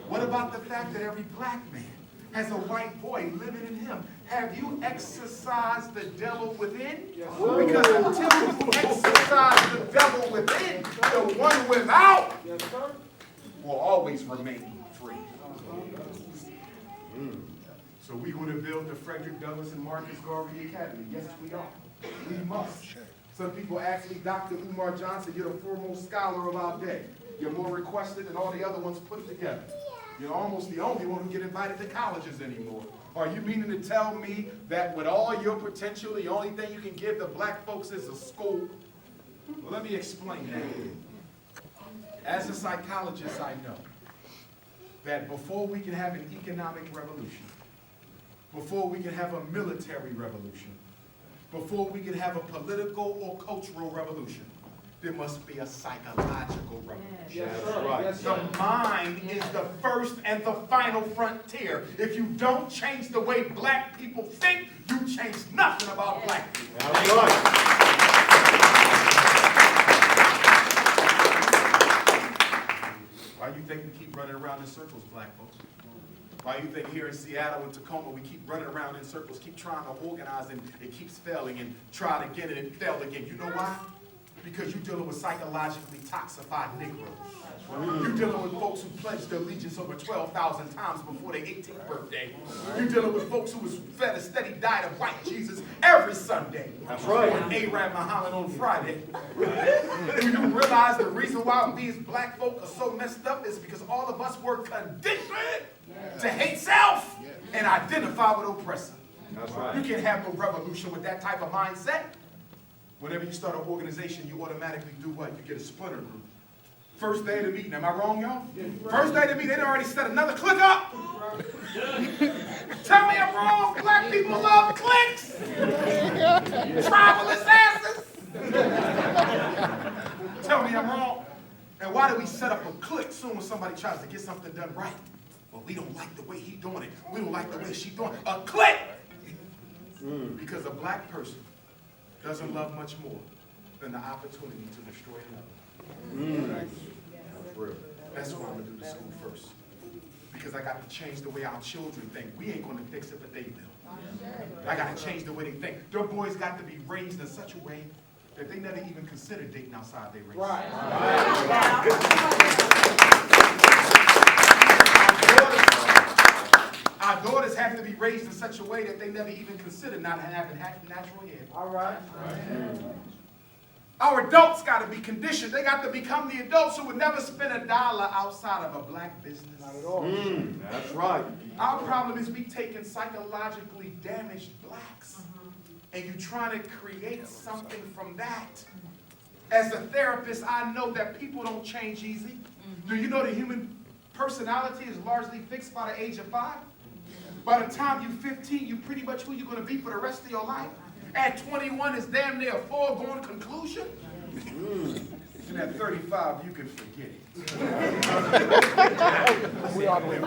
What about the fact that every black man has a white boy living in him? Have you exorcised the devil within? Because until you exorcise the devil within, the one without will always remain free. So we're going to build the Frederick Douglass and Marcus Garvey Academy. Yes, we are. We must. Some people ask me, Dr. Umar Johnson, you're the foremost scholar of our day. You're more requested than all the other ones put together. You're almost the only one who get invited to colleges anymore. Are you meaning to tell me that with all your potential, the only thing you can give the black folks is a school? Well, let me explain that. As a psychologist, I know that before we can have an economic revolution, before we can have a military revolution, before we can have a political or cultural revolution, there must be a psychological revolution. Yes, sir. Right. Yes, sir. The mind is the first and the final frontier. If you don't change the way black people think, you change nothing about black people. That's right. Why do you think we keep running around in circles, black folks? Why do you think here in Seattle and Tacoma we keep running around in circles, keep trying to organize and it keeps failing and try it again and it failed again? You know why? Because you're dealing with psychologically toxified Negroes. You're dealing with folks who pledged their allegiance over 12,000 times before their 18th birthday. You're dealing with folks who was fed a steady diet of white Jesus every Sunday. That's right. And Arab Muhammad on Friday. Do you realize the reason why these black folk are so messed up is because all of us were conditioned to hate self and identify with oppressor. That's right. You can't have no revolution with that type of mindset. Whenever you start an organization, you automatically do what? You get a splinter group. First day of the meeting, am I wrong, y'all? First day of the meeting, they done already set another clique up. Tell me I'm wrong. Black people love cliques. Tribalist asses. Tell me I'm wrong. And why do we set up a clique soon as somebody tries to get something done right? Well, we don't like the way he doing it. We don't like the way she doing it. A clique! Because a black person doesn't love much more than the opportunity to destroy another. That's real. That's why I'm going to do the school first. Because I got to change the way our children think. We ain't going to fix it, but they will. I got to change the way they think. Their boys got to be raised in such a way that they never even consider dating outside their race. Our daughters have to be raised in such a way that they never even consider not having natural hair. All right. Our adults got to be conditioned. They got to become the adults who would never spend $1 outside of a black business. Not at all. That's right. Our problem is we taking psychologically damaged blacks and you trying to create something from that. As a therapist, I know that people don't change easy. Do you know the human personality is largely fixed by the age of 5? By the time you're 15, you're pretty much who you're going to be for the rest of your life. At 21, it's damn near a foregone conclusion. And at 35, you can forget it. We out here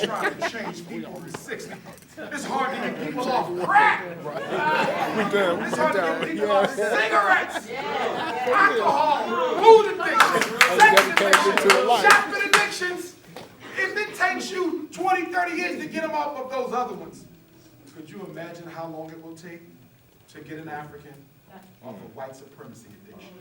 trying to change people to 60. It's hard to get people off crack. It's hard to get people off cigarettes, alcohol, food addiction, sex addiction, shopping addictions. If it takes you 20, 30 years to get them off of those other ones, could you imagine how long it will take to get an African off of white supremacy addiction?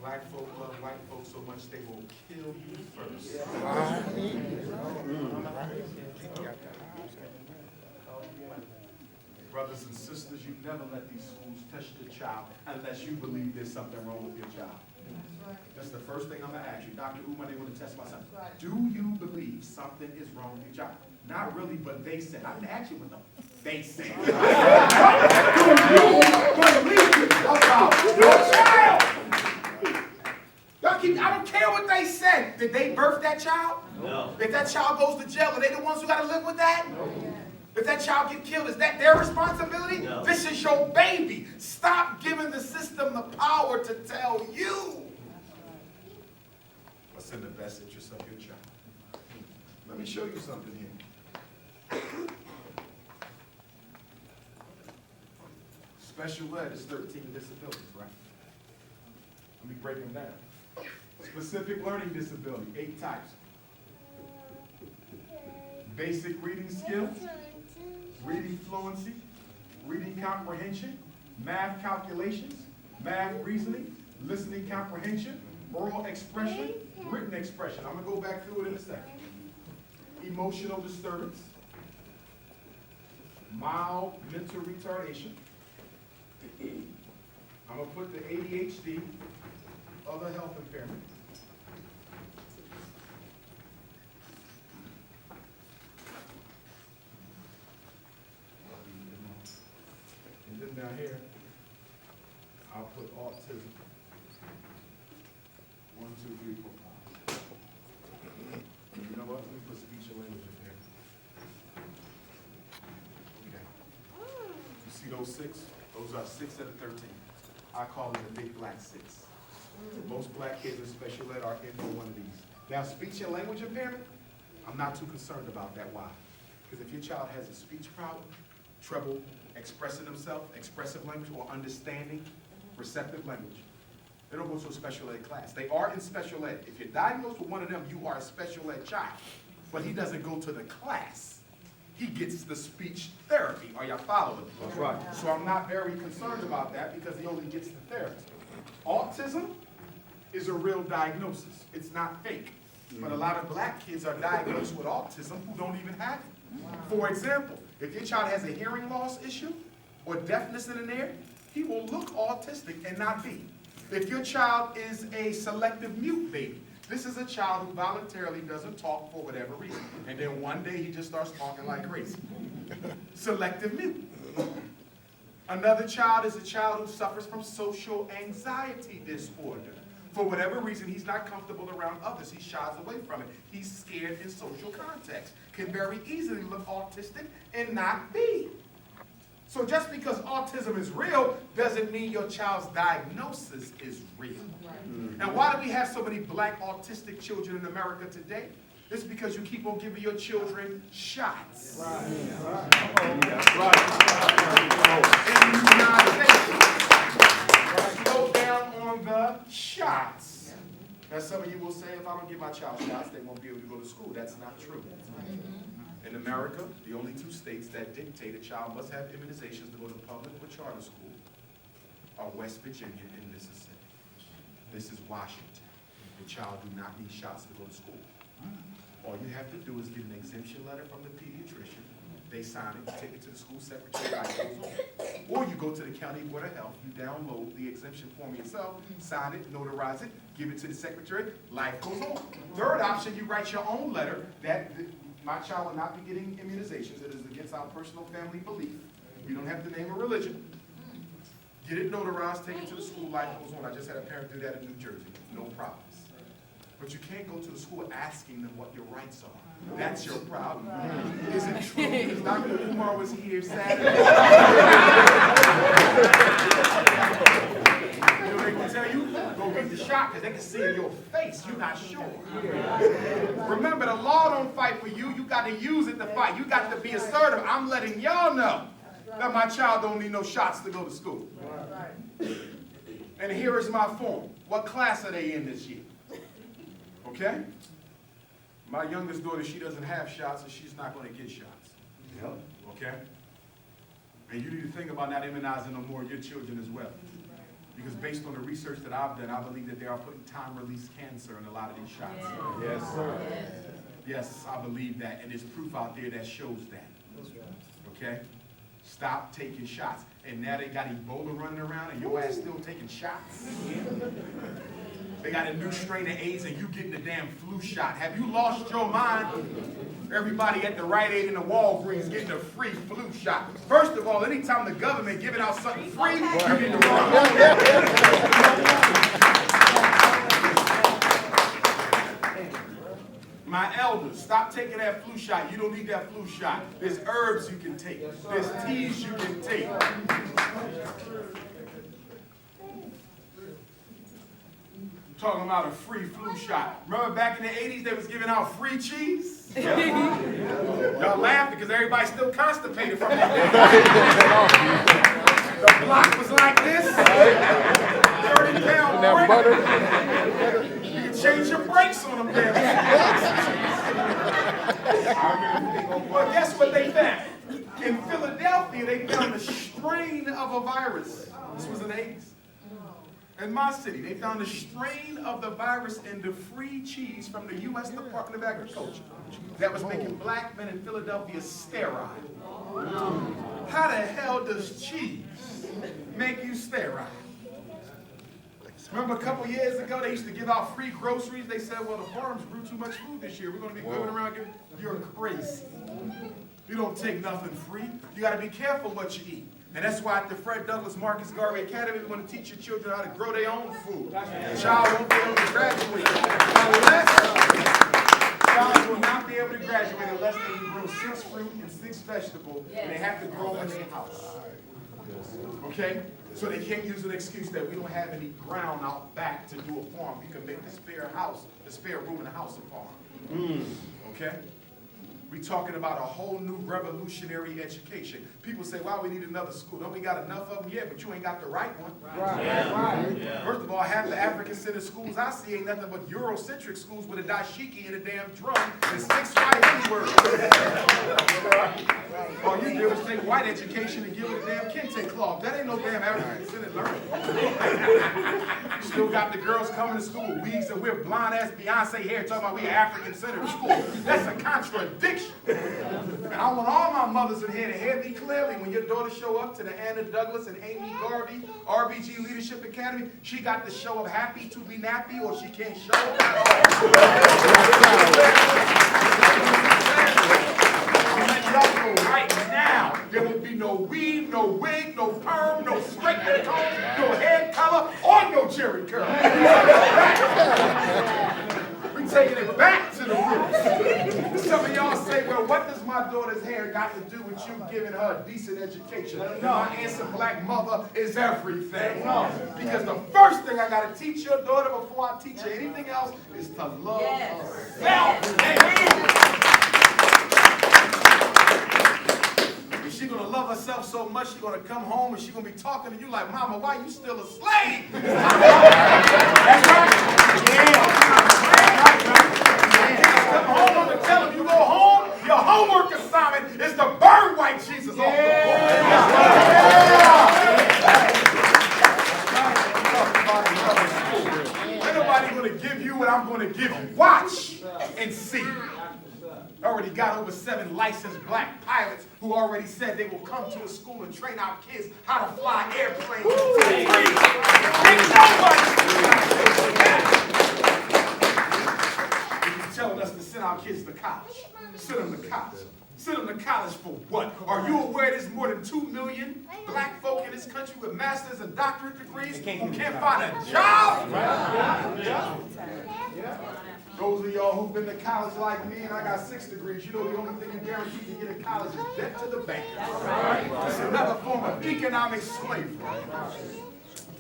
Black folk love white folks so much they will kill you first. Brothers and sisters, you never let these schools touch your child unless you believe there's something wrong with your child. That's the first thing I'm going to ask you. Dr. Umar, they want to test my son. Do you believe something is wrong with your child? Not really, but they said. I didn't ask you what they said. Do you believe about your child? I don't care what they said. Did they birth that child? No. If that child goes to jail, are they the ones who got to live with that? No. If that child get killed, is that their responsibility? No. This is your baby. Stop giving the system the power to tell you what's in the best interest of your child. Let me show you something here. Special ed is 13 disabilities, right? Let me break them down. Specific learning disability, 8 types. Basic reading skills, reading fluency, reading comprehension, math calculations, math reasoning, listening comprehension, oral expression, written expression. I'm going to go back through it in a second. Emotional disturbance, mild mental retardation. I'm going to put the ADHD, other health impairment. And then down here, I'll put autism. 1, 2, 3, 4, 5. You know what? Let me put speech and language in here. Okay. You see those 6? Those are 6 out of 13. I call it the big black 6. Most black kids in special ed are in for one of these. Now, speech and language impairment, I'm not too concerned about that. Why? Because if your child has a speech problem, trouble expressing themselves, expressive language, or understanding receptive language, they don't go to a special ed class. They are in special ed. If you're diagnosed with one of them, you are a special ed child. But he doesn't go to the class. He gets the speech therapy. Are y'all following? That's right. So I'm not very concerned about that because he only gets the therapy. Autism is a real diagnosis. It's not fake. But a lot of black kids are diagnosed with autism who don't even have it. For example, if your child has a hearing loss issue or deafness in an ear, he will look autistic and not be. If your child is a selective mute baby, this is a child who voluntarily doesn't talk for whatever reason. And then one day he just starts talking like crazy. Selective mute. Another child is a child who suffers from social anxiety disorder. For whatever reason, he's not comfortable around others. He shies away from it. He's scared in social context. Can very easily look autistic and not be. So just because autism is real doesn't mean your child's diagnosis is real. And why do we have so many black autistic children in America today? It's because you keep on giving your children shots. Right. That's right. In the United States, slow down on the shots. Now some of you will say, if I don't give my child shots, they won't be able to go to school. That's not true. In America, the only 2 states that dictate a child must have immunizations to go to public or charter school are West Virginia and Mississippi. This is Washington. The child do not need shots to go to school. All you have to do is get an exemption letter from the pediatrician. They sign it, you take it to the school secretary, or you go to the county board of health, you download the exemption form yourself, sign it, notarize it, give it to the secretary, life goes on. Third option, you write your own letter that my child will not be getting immunizations. It is against our personal family belief. We don't have to name a religion. Get it notarized, take it to the school, life goes on. I just had a parent do that in New Jersey, no problems. But you can't go to the school asking them what your rights are. That's your problem. Is it true? Because Dr. Umar was here Saturday. You know they gonna tell you? Go get the shot because they can see in your face you're not sure. Remember, the law don't fight for you. You got to use it to fight. You got to be assertive. I'm letting y'all know that my child don't need no shots to go to school. And here is my form. What class are they in this year? Okay? My youngest daughter, she doesn't have shots, so she's not going to get shots. Yep. Okay? And you need to think about not immunizing no more of your children as well. Because based on the research that I've done, I believe that they are putting time-release cancer in a lot of these shots. Yes, sir. Yes, I believe that, and there's proof out there that shows that. Okay? Stop taking shots. And now they got Ebola running around and your ass still taking shots? They got a new strain of AIDS and you getting the damn flu shot. Have you lost your mind? Everybody at the Rite Aid and the Walgreens getting a free flu shot. First of all, anytime the government giving out something free, you get the wrong one. My elders, stop taking that flu shot. You don't need that flu shot. There's herbs you can take. There's teas you can take. Talking about a free flu shot. Remember back in the 80s they was giving out free cheese? Y'all laugh because everybody's still constipated from that day. The block was like this. 30-pound brick. You can change your brakes on them damn. But guess what they found? In Philadelphia, they found a strain of a virus. This was in the 80s. In my city, they found a strain of the virus in the free cheese from the U.S. Department of Agriculture that was making black men in Philadelphia sterile. How the hell does cheese make you sterile? Remember a couple years ago, they used to give out free groceries. They said, well, the farms grew too much food this year. We're going to be going around giving, you're crazy. You don't take nothing free. You got to be careful what you eat. And that's why at the Fred Douglass Marcus Garvey Academy, we want to teach your children how to grow their own food. The child won't be able to graduate unless, child will not be able to graduate unless they can grow 6 fruit and 6 vegetables, and they have to grow them in their house. Okay? So they can't use an excuse that we don't have any ground out back to do a farm. You can make the spare house, the spare room in the house a farm. Okay? We're talking about a whole new revolutionary education. People say, why we need another school? Don't we got enough of them? Yeah, but you ain't got the right one. Right. Yeah. First of all, half the African-centered schools I see ain't nothing but Eurocentric schools with a dashiki and a damn drum and 6 white words. All you do is take white education and give it a damn kente cloth. That ain't no damn African-centered learning. Still got the girls coming to school with wigs and we're blind-ass Beyonce hair talking about we African-centered school. That's a contradiction. And I want all my mothers in here to hear me clearly. When your daughter show up to the Anna Douglas and Amy Garvey RBG Leadership Academy, she got to show up happy to be nappy or she can't show up at all. I'm letting y'all know right now, there will be no weave, no wig, no perm, no straightening comb, no hair color, or no Jerry curl. We're taking it back to the roots. Some of y'all say, well, what does my daughter's hair got to do with you giving her a decent education? My answer, black mother, is everything. Because the first thing I got to teach your daughter before I teach her anything else is to love herself. And she's going to love herself so much, she's going to come home and she's going to be talking to you like, Mama, why you still a slave? That's right. Come home and tell him you go home, your homework assignment is to burn white Jesus off the board. Ain't nobody going to give you what I'm going to give you. Watch and see. Already got over 7 licensed black pilots who already said they will come to a school and train our kids how to fly airplanes for free. Ain't nobody telling us to send our kids to college. Send them to college. Send them to college for what? Are you aware there's more than 2 million black folk in this country with masters and doctorate degrees who can't find a job? Those of y'all who've been to college like me, and I got 6 degrees, you know the only thing you guaranteed to get in college is debt to the bank. It's another form of economic slavery.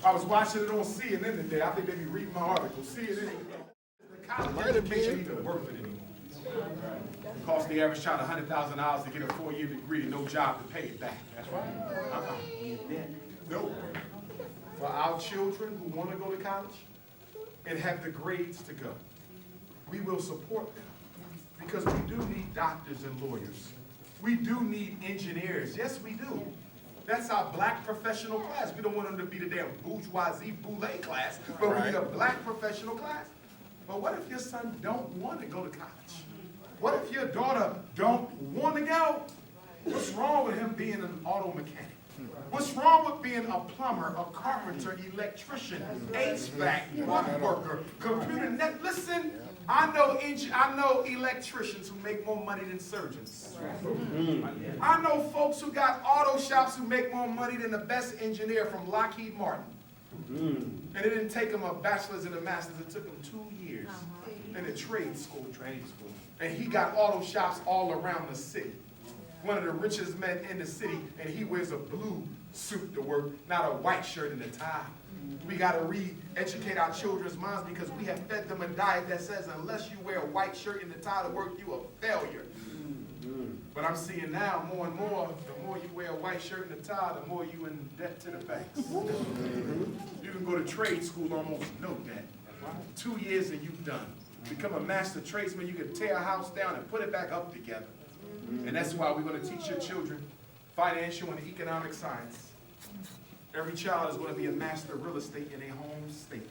I was watching it on CNN today. I think they be reading my article. CNN. College education even worth it anymore. It costs the average child $100,000 to get a 4-year degree and no job to pay it back. That's right. No. For our children who want to go to college and have the grades to go, we will support them because we do need doctors and lawyers. We do need engineers. Yes, we do. That's our black professional class. We don't want them to be the damn bourgeoisie boule class, but we need a black professional class. But what if your son don't want to go to college? What if your daughter don't want to go? What's wrong with him being an auto mechanic? What's wrong with being a plumber, a carpenter, electrician, HVAC, woodworker, computer net? Listen, I know electricians who make more money than surgeons. I know folks who got auto shops who make more money than the best engineer from Lockheed Martin. And it didn't take him a bachelor's and a master's. It took him 2 years in a trade school. And he got auto shops all around the city. One of the richest men in the city, and he wears a blue suit to work, not a white shirt and a tie. We got to re-educate our children's minds because we have fed them a diet that says unless you wear a white shirt and a tie to work, you a failure. But I'm seeing now more and more, the more you wear a white shirt and a tie, the more you in debt to the banks. You can go to trade school, almost no debt. 2 years and you've done. Become a master tradesman, you can tear a house down and put it back up together. And that's why we're going to teach your children financial and economic science. Every child is going to be a master of real estate in their home state.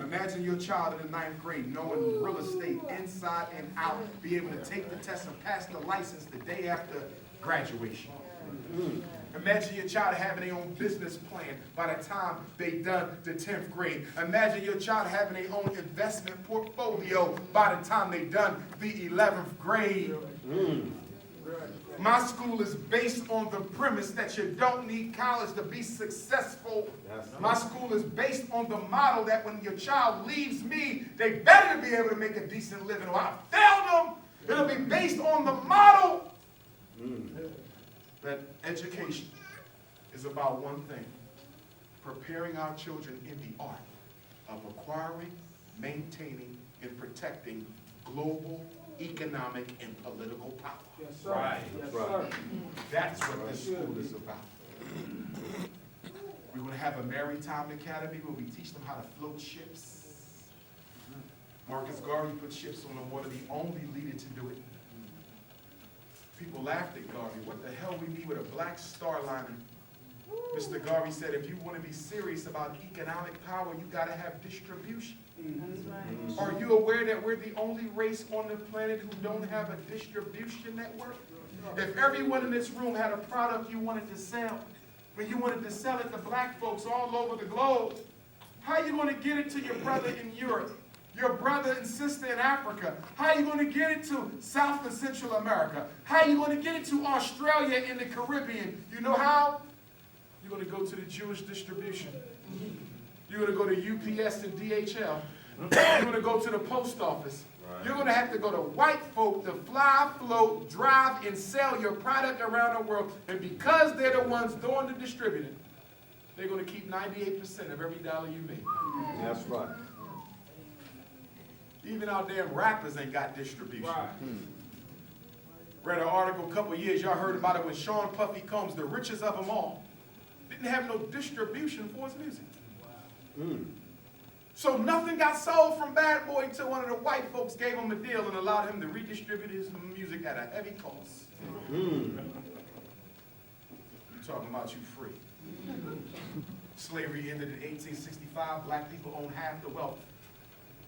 Imagine your child in the 9th grade knowing real estate inside and out, be able to take the test and pass the license the day after graduation. Imagine your child having their own business plan by the time they done the 10th grade. Imagine your child having their own investment portfolio by the time they done the 11th grade. My school is based on the premise that you don't need college to be successful. My school is based on the model that when your child leaves me, they better be able to make a decent living or I failed them. It'll be based on the model that education is about one thing: preparing our children in the art of acquiring, maintaining, and protecting global economic and political power. Yes, sir. Right. Yes, Right. sir. That's what this school is about. We're going to have a maritime academy where we teach them how to float ships. Marcus Garvey put ships on the water, the only leader to do it. People laughed at Garvey. What the hell we need with a black star liner? Mr. Garvey said, if you want to be serious about economic power, you got to have distribution. Are you aware that we're the only race on the planet who don't have a distribution network? If everyone in this room had a product you wanted to sell, when you wanted to sell it to black folks all over the globe, how are you going to get it to your brother in Europe, your brother and sister in Africa? How are you going to get it to South and Central America? How are you going to get it to Australia and the Caribbean? You know how? You're going to go to the Jewish distribution. You're going to go to UPS and DHL. You're going to go to the post office. Right. You're going to have to go to white folk to fly, float, drive, and sell your product around the world. And because they're the ones doing the distributing, they're going to keep 98% of every dollar you make. That's right. Even our damn rappers ain't got distribution. Right. Read an article a couple of years, y'all heard about it, when Sean Puffy Combs, the richest of them all, didn't have no distribution for his music. So nothing got sold from Bad Boy until one of the white folks gave him a deal and allowed him to redistribute his music at a heavy cost. I'm talking about you free. Slavery ended in 1865. Black people own half the wealth.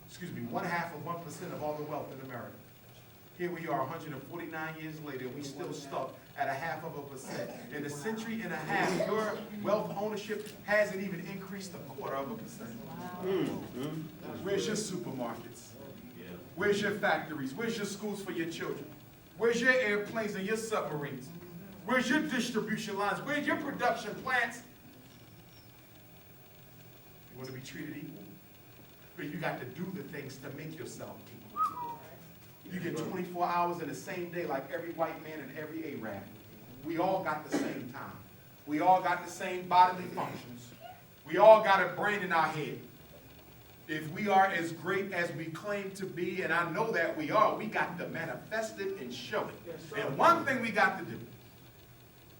Excuse me, 1/2 of 1% of all the wealth in America. Here we are 149 years later, we still stuck at 0.5%. In a century and a half, your wealth ownership hasn't even increased 0.25%. Where's your supermarkets? Where's your factories? Where's your schools for your children? Where's your airplanes and your submarines? Where's your distribution lines? Where's your production plants? You want to be treated equal? But you got to do the things to make yourself equal. You get 24 hours in the same day like every white man and every Arab. We all got the same time. We all got the same bodily functions. We all got a brain in our head. If we are as great as we claim to be, and I know that we are, we got to manifest it and show it. Yes, And one thing we got to do,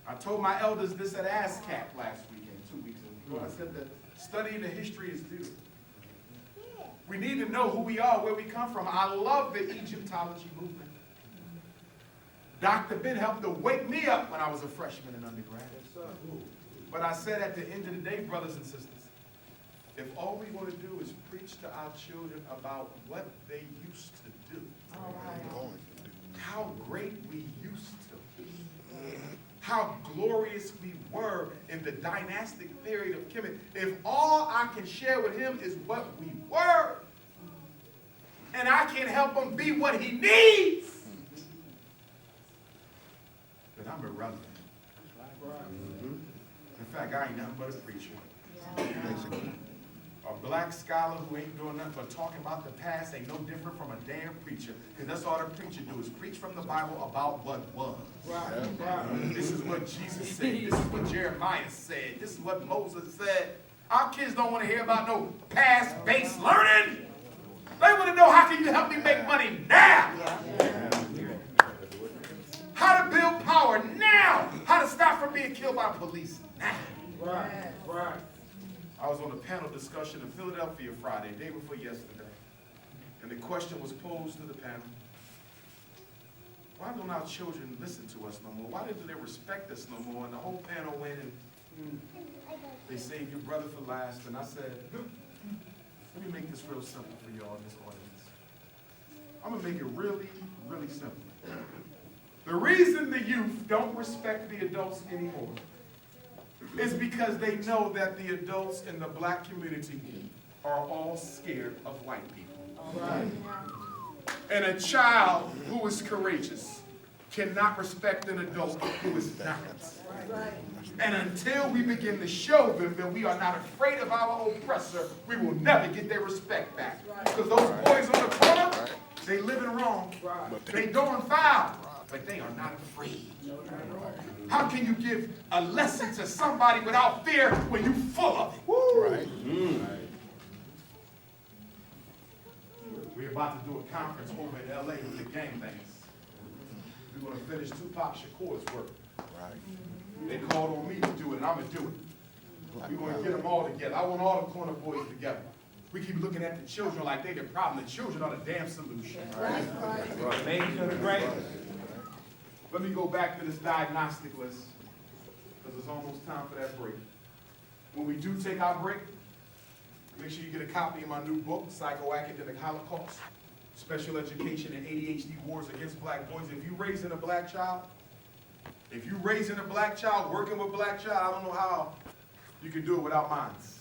I told my elders this at ASCAP last weekend, 2 weeks ago. I said that studying the history is due. We need to know who we are, where we come from. I love the Egyptology movement. Dr. Ben helped to wake me up when I was a freshman in undergrad. But I said at the end of the day, brothers and sisters, if all we want to do is preach to our children about what they used to do, how great we used to be, how glorious we were in the dynastic period of Kemet, if all I can share with him is what we were, and I can help him be what he needs, then I'm irrelevant. In fact, I ain't nothing but a preacher. A black scholar who ain't doing nothing but talking about the past ain't no different from a damn preacher. Because that's all the preacher do is preach from the Bible about what was. This is what Jesus said. This is what Jeremiah said. This is what Moses said. Our kids don't want to hear about no past-based learning. They want to know, how can you help me make money now? How to build power now. How to stop from being killed by police now. Right. I was on a panel discussion in Philadelphia Friday, day before yesterday. And the question was posed to the panel. Why don't our children listen to us no more? Why don't they respect us no more? And the whole panel went and they saved your brother for last. And I said, let me make this real simple for y'all in this audience. I'm going to make it really, really simple. The reason the youth don't respect the adults anymore is because they know that the adults in the black community are all scared of white people. And a child who is courageous cannot respect an adult who is not. And until we begin to show them that we are not afraid of our oppressor, we will never get their respect back. Because those boys on the corner, they living wrong. They doing foul, but they are not afraid. How can you give a lesson to somebody without fear when you're full of it? We're about to do a conference over in LA with the gangbangs. We're going to finish Tupac Shakur's work. They called on me to do it, and I'm going to do it. We're going to get them all together. I want all the corner boys together. We keep looking at the children like they're the problem. The children are the damn solution. Let me go back to this diagnostic list, because it's almost time for that break. When we do take our break, make sure you get a copy of my new book, Psychoacademic Holocaust, Special Education and ADHD Wars Against Black Boys. If you're raising a black child, working with black child, I don't know how you can do it without minds.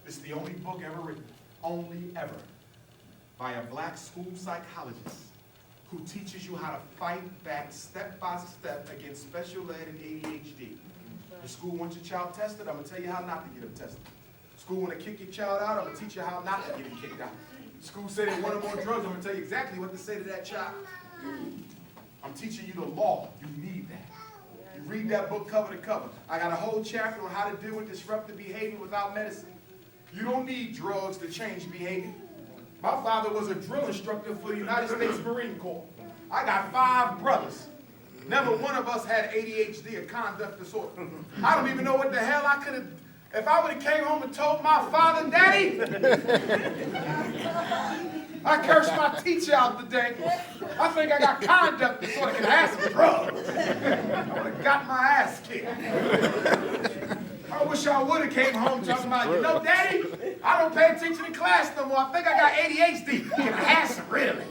It's the only book ever written, only ever, by a black school psychologist who teaches you how to fight back step by step against special ed and ADHD. The school wants your child tested, I'm going to tell you how not to get them tested. School want to kick your child out, I'm going to teach you how not to get him kicked out. School say they want him on drugs, I'm going to tell you exactly what to say to that child. I'm teaching you the law. You need that. You read that book cover to cover. I got a whole chapter on how to deal with disruptive behavior without medicine. You don't need drugs to change behavior. My father was a drill instructor for the United States Marine Corps. I got 5 brothers. Never one of us had ADHD or conduct disorder. I don't even know what the hell I could have. If I would have came home and told my father, Daddy, I cursed my teacher out today. I think I got conduct disorder. Can I have some drugs? I would have got my ass kicked. I wish I would have came home talking about, you know, Daddy, I don't pay attention in class no more. I think I got ADHD. Can I have some, really?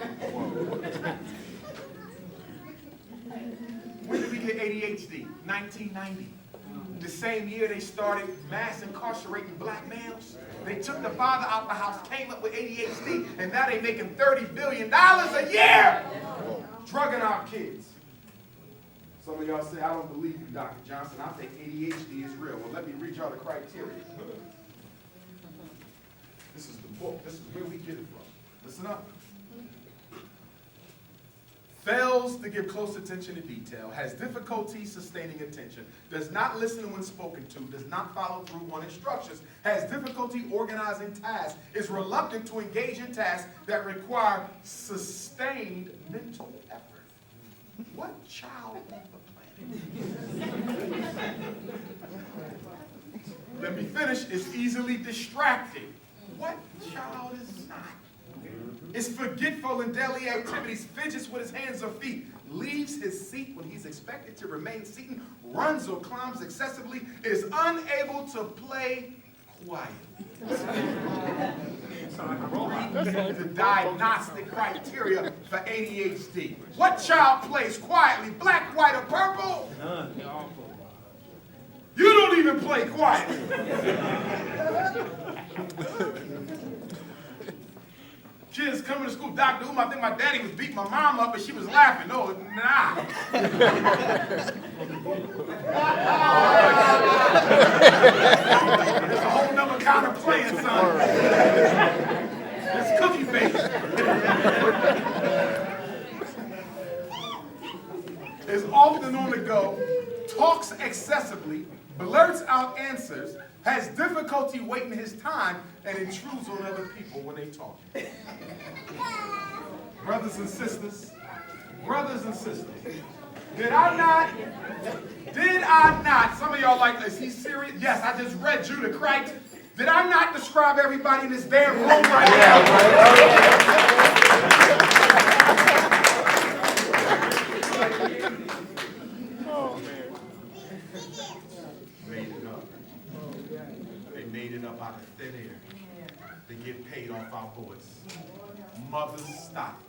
When did we get ADHD? 1990. The same year they started mass incarcerating black males. They took the father out the house, came up with ADHD, and now they're making $30 billion a year drugging our kids. Some of y'all say, I don't believe you, Dr. Johnson. I think ADHD is real. Well, let me read y'all the criteria. This is the book. This is where we get it from. Listen up. Fails to give close attention to detail, has difficulty sustaining attention, does not listen when spoken to, does not follow through on instructions, has difficulty organizing tasks, is reluctant to engage in tasks that require sustained mental effort. What child on the planet? Let me finish. Is easily distracted. What child is not? Is forgetful in daily activities, fidgets with his hands or feet, his seat when he's expected to remain seated, runs or climbs excessively, is unable to play quietly. The diagnostic criteria for ADHD. What child plays quietly, black, white, or purple? None. You don't even play quietly. Kids coming to school, Dr. Umar, I think my daddy was beating my mom up and she was laughing. No, nah. It's a whole nother kind of playing, son. It's cookie based. Is often on the go, talks excessively, blurts out answers, has difficulty waiting his time, and intrudes on other people when they talk. Brothers and sisters, did I not, some of y'all like, is he serious? Yes, I just read Judah Christ. Did I not describe everybody in this damn room right now? Oh, man. Made it up. They made it up out of thin air. They get paid off our boys. Mothers, stop.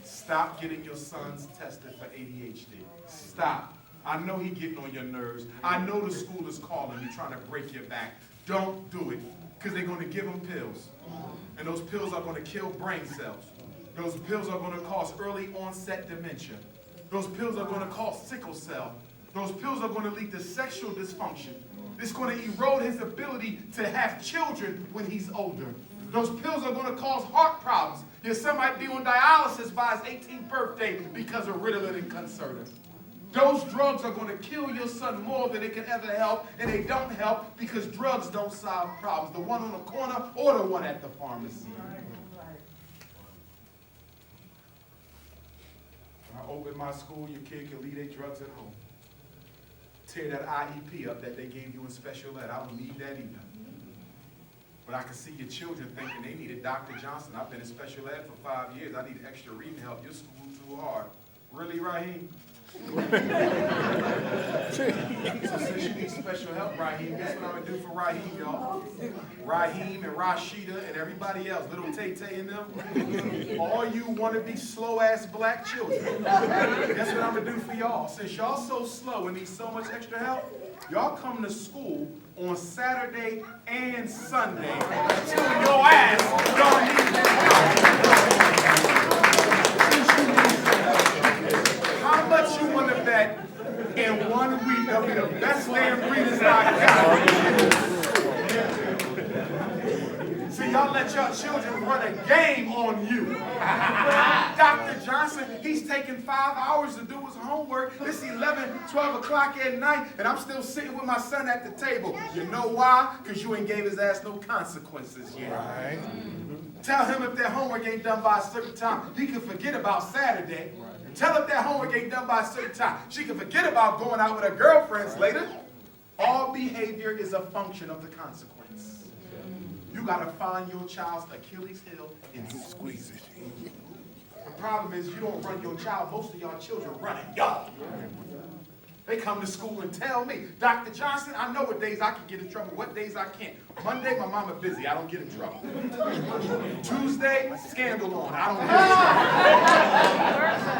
Stop getting your sons tested for ADHD. Stop. I know he's getting on your nerves. I know the school is calling you, trying to break your back. Don't do it, because they're going to give them pills. And those pills are going to kill brain cells. Those pills are going to cause early onset dementia. Those pills are going to cause sickle cell. Those pills are going to lead to sexual dysfunction. It's going to erode his ability to have children when he's older. Those pills are going to cause heart problems. Your son might be on dialysis by his 18th birthday because of Ritalin and Concerta. Those drugs are going to kill your son more than they can ever help, and they don't help because drugs don't solve problems. The one on the corner or the one at the pharmacy. When I open my school, your kid can leave their drugs at home. Tear that IEP up that they gave you in special ed. I don't need that either. But I can see your children thinking they needed Dr. Johnson. I've been in special ed for 5 years. I need extra reading help. Your school too hard. Really, Raheem? So since you need special help, Raheem, guess what I'm going to do for Raheem, y'all? Raheem and Rashida and everybody else, little Tay-Tay and them, all you want to be slow-ass black children, guess what I'm going to do for y'all? Since y'all so slow and need so much extra help, y'all come to school on Saturday and Sunday until your ass don't need How much you want to bet in 1 week they'll be the best damn readers I got? See, y'all let your children run a game on you. Dr. Johnson, he's taking 5 hours to do his homework. It's 11, 12 o'clock at night, and I'm still sitting with my son at the table. You know why? Because you ain't gave his ass no consequences yet. Right. Tell him if that homework ain't done by a certain time, he can forget about Saturday. Tell her that homework ain't done by a certain time. She can forget about going out with her girlfriends later. All behavior is a function of the consequence. You got to find your child's Achilles heel and squeeze it. The problem is you don't run your child. Most of y'all children running y'all. They come to school and tell me, Dr. Johnson, I know what days I can get in trouble, what days I can't. Monday, my mama busy, I don't get in trouble. Tuesday, scandal on, I don't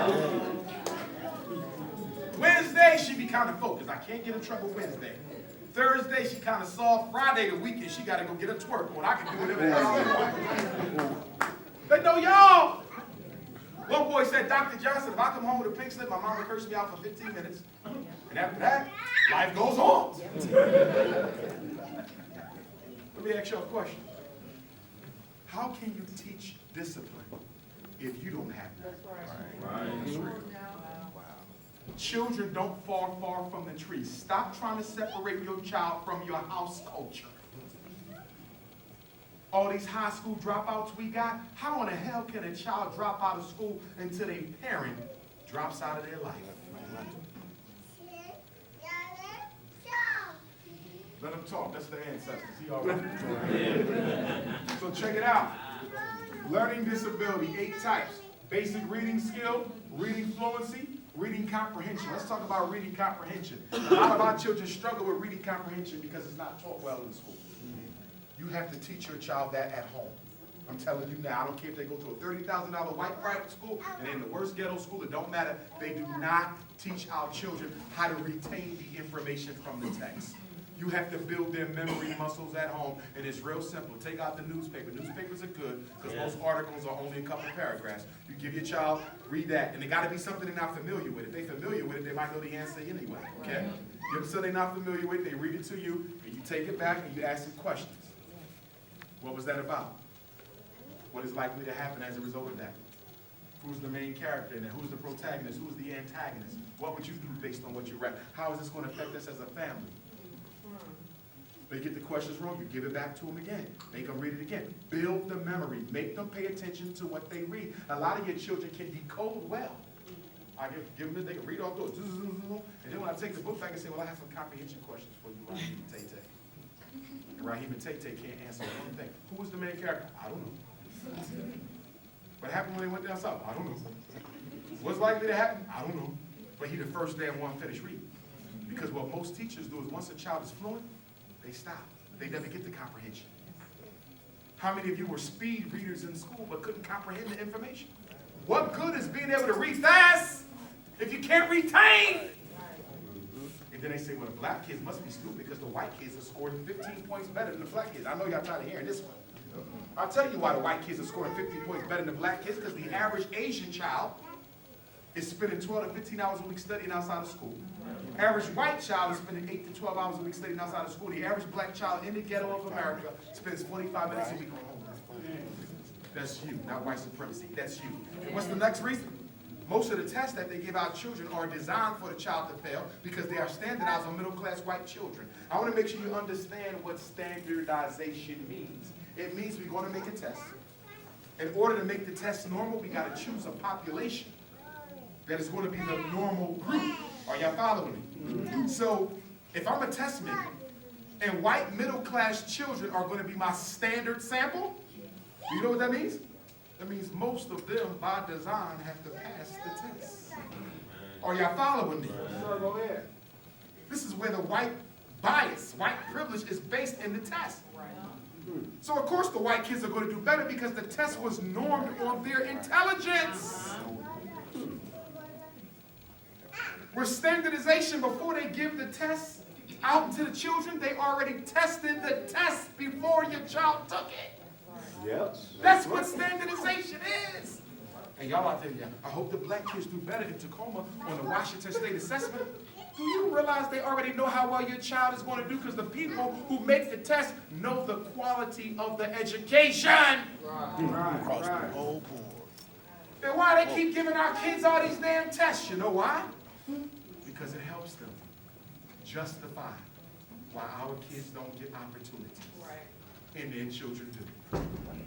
get in trouble. Wednesday, she be kind of focused. I can't get in trouble Wednesday. Thursday, she kind of soft. Friday, the weekend, she got to go get a twerk on. I can do whatever the hell I want. They know y'all. One boy said, Dr. Johnson, if I come home with a pink slip, my mom will curse me out for 15 minutes. And after that, life goes on. Let me ask y'all a question. How can you teach discipline if you don't have that? That's right. Children don't fall far from the tree. Stop trying to separate your child from your house culture. All these high school dropouts we got, how in the hell can a child drop out of school until a parent drops out of their life? Let them talk. That's their ancestors. He all right. So check it out. Learning disability, 8 types. Basic reading skill, reading fluency, Reading comprehension. Let's talk about reading comprehension. A lot of our children struggle with reading comprehension because it's not taught well in school. You have to teach your child that at home. I'm telling you now, I don't care if they go to a $30,000 white private school and in the worst ghetto school, it don't matter. They do not teach our children how to retain the information from the text. You have to build their memory muscles at home, and it's real simple. Take out the newspaper. Newspapers are good because most articles are only a couple of paragraphs. You give your child, read that, and it got to be something they're not familiar with. If they're familiar with it, they might know the answer anyway, okay? Give them something they're not familiar with, they read it to you, and you take it back and you ask them questions. What was that about? What is likely to happen as a result of that? Who's the main character in it? Who's the protagonist? Who's the antagonist? What would you do based on what you read? How is this going to affect us as a family? They get the questions wrong, you give it back to them again. Make them read it again. Build the memory. Make them pay attention to what they read. A lot of your children can decode well. I give them, they can read all through it. And then when I take the book back and say, well, I have some comprehension questions for you, Raheem and Tay-Tay. And Raheem and Tay-Tay can't answer one thing. Who was the main character? I don't know. What happened when they went down south? I don't know. What's likely to happen? I don't know. But he the first day and one finished reading. Because what most teachers do is once a child is fluent, they stop. They never get the comprehension. How many of you were speed readers in school but couldn't comprehend the information? What good is being able to read fast if you can't retain? And then they say, well, the black kids must be stupid because the white kids are scoring 15 points better than the black kids. I know y'all tired of hearing this one. I'll tell you why the white kids are scoring 15 points better than the black kids, because the average Asian child is spending 12 to 15 hours a week studying outside of school. Average white child is spending 8 to 12 hours a week studying outside of school. The average black child in the ghetto of America spends 45 minutes a week on homework. That's you, not white supremacy. That's you. And what's the next reason? Most of the tests that they give our children are designed for the child to fail because they are standardized on middle-class white children. I want to make sure you understand what standardization means. It means we're going to make a test. In order to make the test normal, we got to choose a population that is going to be the normal group. Are y'all following me? So if I'm a test maker and white middle-class children are going to be my standard sample, do you know what that means? That means most of them, by design, have to pass the test. Are y'all following me? Go ahead. This is where the white bias, white privilege is based in the test. So of course the white kids are going to do better because the test was normed on their intelligence. With standardization, before they give the test out to the children, they already tested the test before your child took it. Yes. That's what standardization is. And y'all out there, I hope the black kids do better in Tacoma on the Washington State assessment. Do you realize they already know how well your child is going to do because the people who make the test know the quality of the education? Across the whole board. And why they keep giving our kids all these damn tests? You know why? Because it helps them justify why our kids don't get opportunities. And their children do.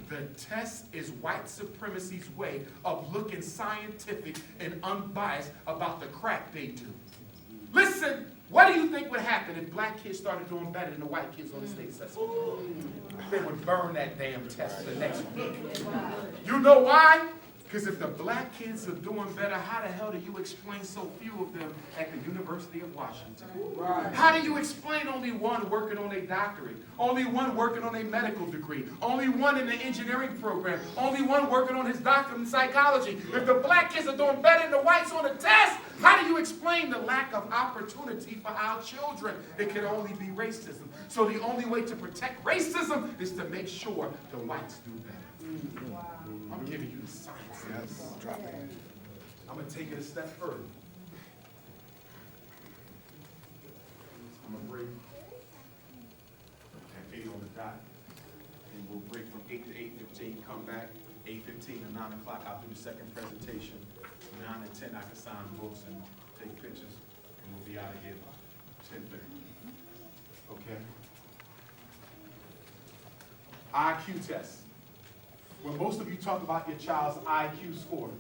The test is white supremacy's way of looking scientific and unbiased about the crap they do. Listen, what do you think would happen if black kids started doing better than the white kids on the state assessment? They would burn that damn test the next week. You know why? Because if the black kids are doing better, how the hell do you explain so few of them at the University of Washington? How do you explain only one working on a doctorate? Only one working on a medical degree? Only one in the engineering program? Only one working on his doctorate in psychology? If the black kids are doing better than the whites on the test, how do you explain the lack of opportunity for our children? It can only be racism. So the only way to protect racism is to make sure the whites do better. I'm giving you the science. Yes. Drop it. I'm going to take it a step further. I'm going to break at 8 on the dot. And we'll break from 8 to 8:15, come back. 8:15 to 9 o'clock, I'll do the second presentation. 9 and 10, I can sign books and take pictures. And we'll be out of here by 10:30. Okay? IQ test. When most of you talk about your child's IQ score,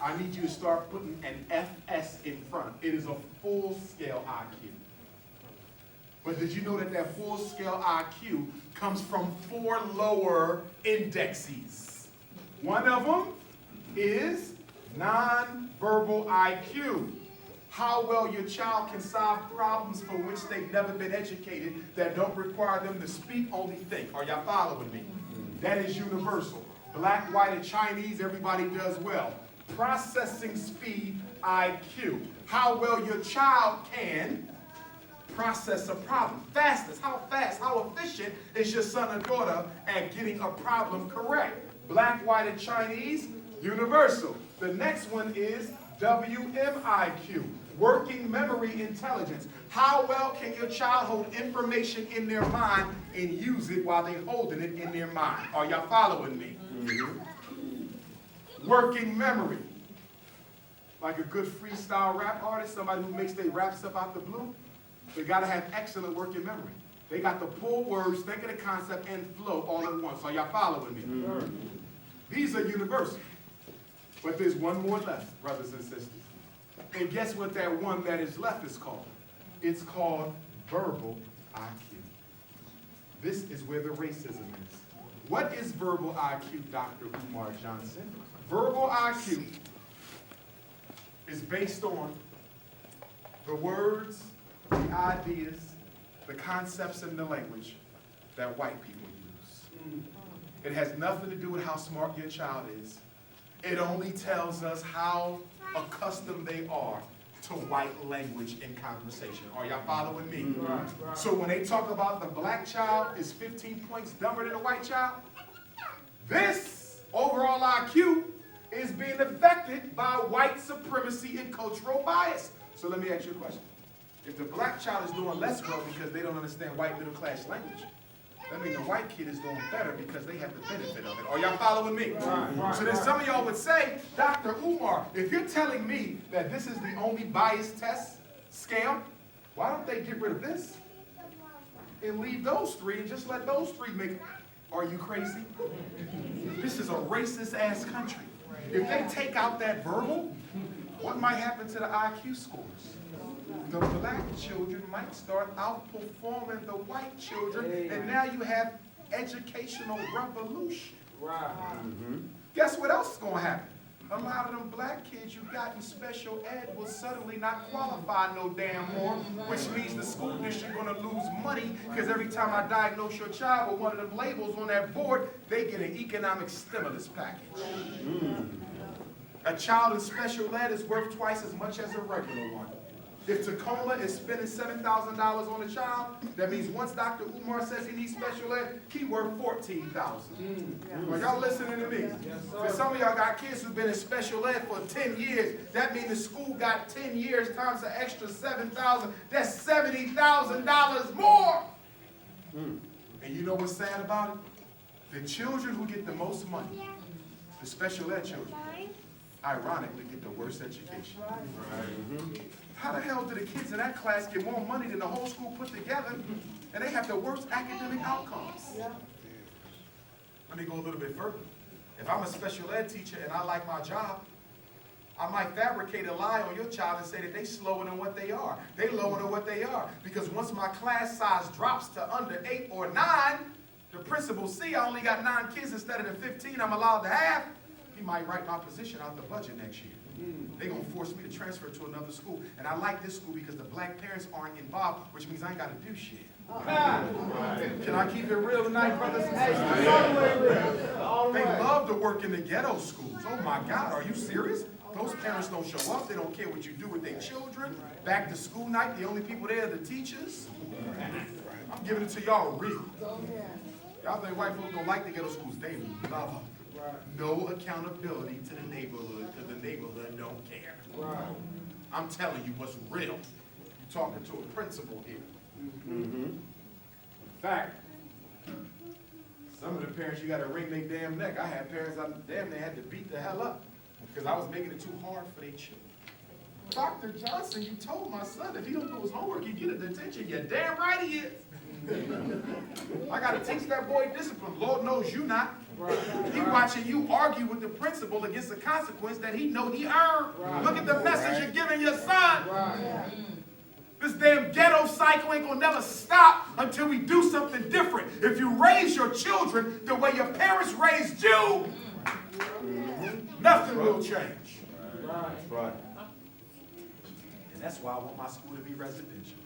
I need you to start putting an FS in front. It is a full-scale IQ. But did you know that that full-scale IQ comes from 4 lower indexes? One of them is non Verbal IQ. How well your child can solve problems for which they've never been educated, that don't require them to speak, only think. Are y'all following me? That is universal. Black, white, and Chinese, everybody does well. Processing speed, IQ. How well your child can process a problem. Fastest, how fast, how efficient is your son or daughter at getting a problem correct? Black, white, and Chinese, universal. The next one is WMIQ, working memory intelligence. How well can your child hold information in their mind and use it while they're holding it in their mind? Are y'all following me? Working memory. Like a good freestyle rap artist, somebody who makes their rap stuff out the blue, they gotta have excellent working memory. They got to pull words, think of the concept, and flow all at once. Are y'all following me? These are universal. But there's one more left, brothers and sisters. And guess what that one that is left is called? It's called verbal IQ. This is where the racism is. What is verbal IQ, Dr. Umar Johnson? Verbal IQ is based on the words, the ideas, the concepts, and the language that white people use. It has nothing to do with how smart your child is. It only tells us how accustomed they are to white language in conversation. Are y'all following me? Right. So when they talk about the black child is 15 points dumber than a white child, this overall IQ is being affected by white supremacy and cultural bias. So let me ask you a question. If the black child is doing less well because they don't understand white middle class language, that means the white kid is doing better because they have the benefit of it. Are y'all following me? Right, so then some of y'all would say, Dr. Umar, if you're telling me that this is the only bias test scale, why don't they get rid of this and leave those three and just let those three make it? Are you crazy? This is a racist ass country. If they take out that verbal, what might happen to the IQ scores? The black children might start outperforming the white children, and now you have educational revolution. Right. Guess what else is going to happen? A lot of them black kids you got in special ed will suddenly not qualify no damn more, which means the school district going to lose money because every time I diagnose your child with one of them labels on that board, they get an economic stimulus package. A child in special ed is worth twice as much as a regular one. If Tacoma is spending $7,000 on a child, that means once Dr. Umar says he needs special ed, he worth $14,000. Are y'all listening to me? Because some of y'all got kids who've been in special ed for 10 years. That means the school got 10 years times the extra $7,000. That's $70,000 more. And you know what's sad about it? The children who get the most money, the special ed children, ironically get the worst education. How the hell do the kids in that class get more money than the whole school put together, and they have the worst academic outcomes? Let me go a little bit further. If I'm a special ed teacher and I like my job, I might fabricate a lie on your child and say that they slower than what they are. They lower than what they are. Because once my class size drops to under 8 or 9, the principal see I only got 9 kids instead of the 15 I'm allowed to have, he might write my position out the budget next year. They're going to force me to transfer to another school. And I like this school because the black parents aren't involved, which means I ain't got to do shit. Can I keep it real tonight, brothers and sisters? They love to work in the ghetto schools. Oh my God, are you serious? Those parents don't show up. They don't care what you do with their children. Back to school night, the only people there are the teachers. I'm giving it to y'all real. Y'all think white folks don't like the ghetto schools? They love them. No accountability to the neighborhood because the neighborhood don't care. I'm telling you what's real. You're talking to a principal here. In fact, some of the parents, you got to wring their damn neck. I had parents, they had to beat the hell up because I was making it too hard for their children. Dr. Johnson, you told my son if he don't do his homework, he get a detention. You're damn right he is. I got to teach that boy discipline. Lord knows you not. He watching you argue with the principal against the consequence that he know he earned. Look at the message you're giving your son. This damn ghetto cycle ain't gonna never stop until we do something different. If you raise your children the way your parents raised you, nothing will change. That's right. And that's why I want my school to be residential.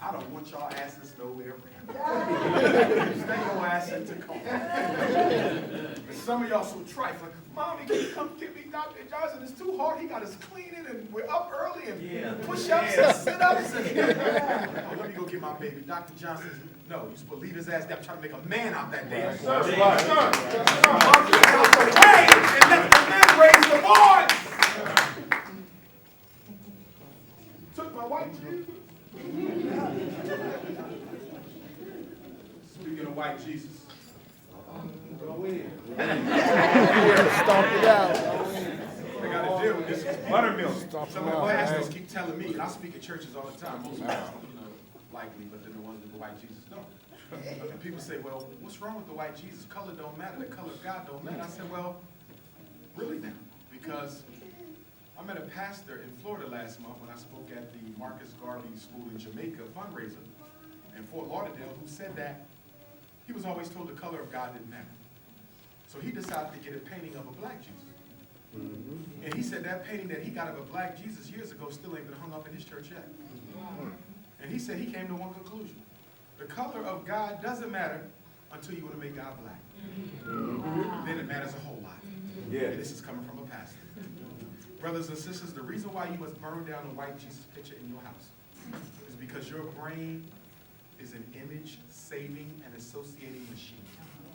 I don't want y'all asses nowhere around. Stay your ass in Tacoma. And some of y'all so trifling. Mommy, can you come get me Dr. Johnson? It's too hard. He got us cleaning and we're up early and push-ups and sit-ups. Oh, let me go get my baby. Dr. Johnson, no, you're supposed to leave his ass there. I'm trying to make a man out that damn boy. That's right. And let the men raise the boys. Took my white Jesus. Speaking of white Jesus. Go in. Stomp it out. I got to deal with this. Buttermilk. Some of the pastors keep telling me, and I speak at churches all the time, most pastors, likely, but then the ones with the white Jesus don't. And people say, well, what's wrong with the white Jesus? Color don't matter. The color of God don't matter. I said, well, really now? Because I met a pastor in Florida last month when I spoke at the Marcus Garvey School in Jamaica fundraiser in Fort Lauderdale, who said that he was always told the color of God didn't matter. So he decided to get a painting of a black Jesus. And he said that painting that he got of a black Jesus years ago still ain't been hung up in his church yet. And he said he came to one conclusion. The color of God doesn't matter until you want to make God black. Then it matters a whole lot. Yeah. And this is coming from a pastor. Brothers and sisters, the reason why you must burn down the white Jesus picture in your house is because your brain is an image-saving and associating machine.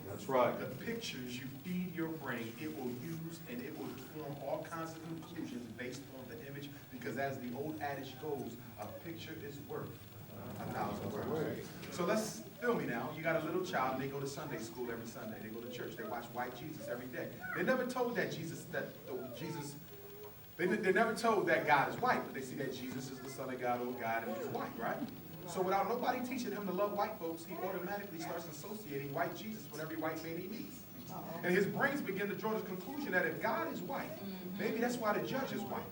That's right. The pictures you feed your brain, it will use and it will form all kinds of conclusions based on the image, because as the old adage goes, a picture is worth 1,000 words. So let's feel me now. You got a little child, and they go to Sunday school every Sunday. They go to church. They watch white Jesus every day. They never told that they're never told that God is white, but they see that Jesus is the Son of God, or God, and he's white, right? So without nobody teaching him to love white folks, he automatically starts associating white Jesus with every white man he meets. And his brains begin to draw the conclusion that if God is white, maybe that's why the judge is white.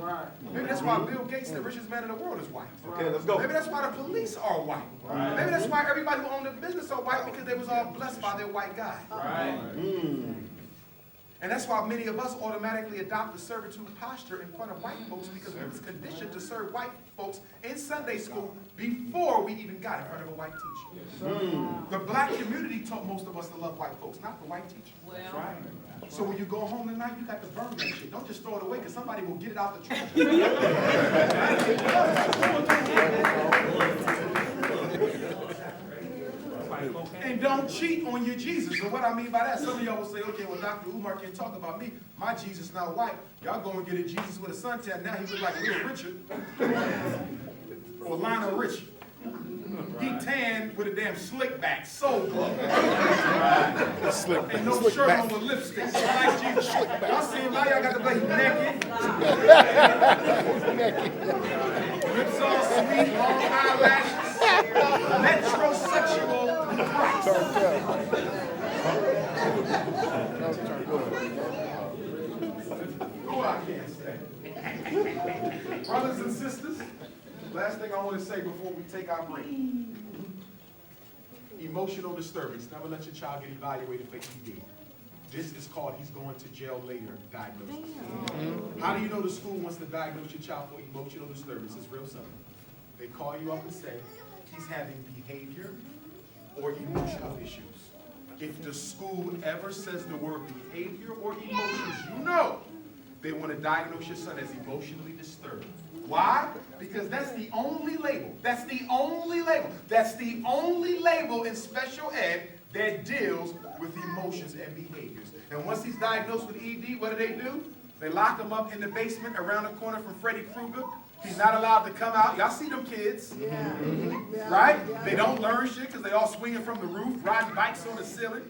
Right. Maybe that's why Bill Gates, the richest man in the world, is white. Okay, let's go. Maybe that's why the police are white. Maybe that's why everybody who owned a business are white, because they was all blessed by their white guy. And that's why many of us automatically adopt the servitude posture in front of white folks, because we was conditioned to serve white folks in Sunday school before we even got in front of a white teacher. The black community taught most of us to love white folks, not the white teacher. That's right. So when you go home tonight, you got to burn that shit. Don't just throw it away, because somebody will get it out the trash. And don't cheat on your Jesus. And what I mean by that, some of y'all will say, okay, well, Dr. Umar can't talk about me. My Jesus not white. Y'all go and get a Jesus with a suntan. Now he look like Little Richard. Or Lionel Richie. He tan with a damn slick back. So good. And no shirt on with lipstick. So like Jesus. Y'all see him now, y'all got to play naked. Lips all sweet, long eyelashes. Metrosexual Christ. Oh, I can't stay. Brothers and sisters, last thing I want to say before we take our break. Emotional disturbance. Never let your child get evaluated for ED. This is called he's going to jail later diagnosis. How do you know the school wants to diagnose your child for emotional disturbance? It's real simple. They call you up and say, he's having behavior or emotional issues. If the school ever says the word behavior or emotions, you know they want to diagnose your son as emotionally disturbed. Why? Because that's the only label. That's the only label. That's the only label in special ed that deals with emotions and behaviors. And once he's diagnosed with ED, what do? They lock him up in the basement around the corner from Freddy Krueger. He's not allowed to come out. Y'all see them kids, right? They don't learn shit because they all swinging from the roof, riding bikes on the ceiling.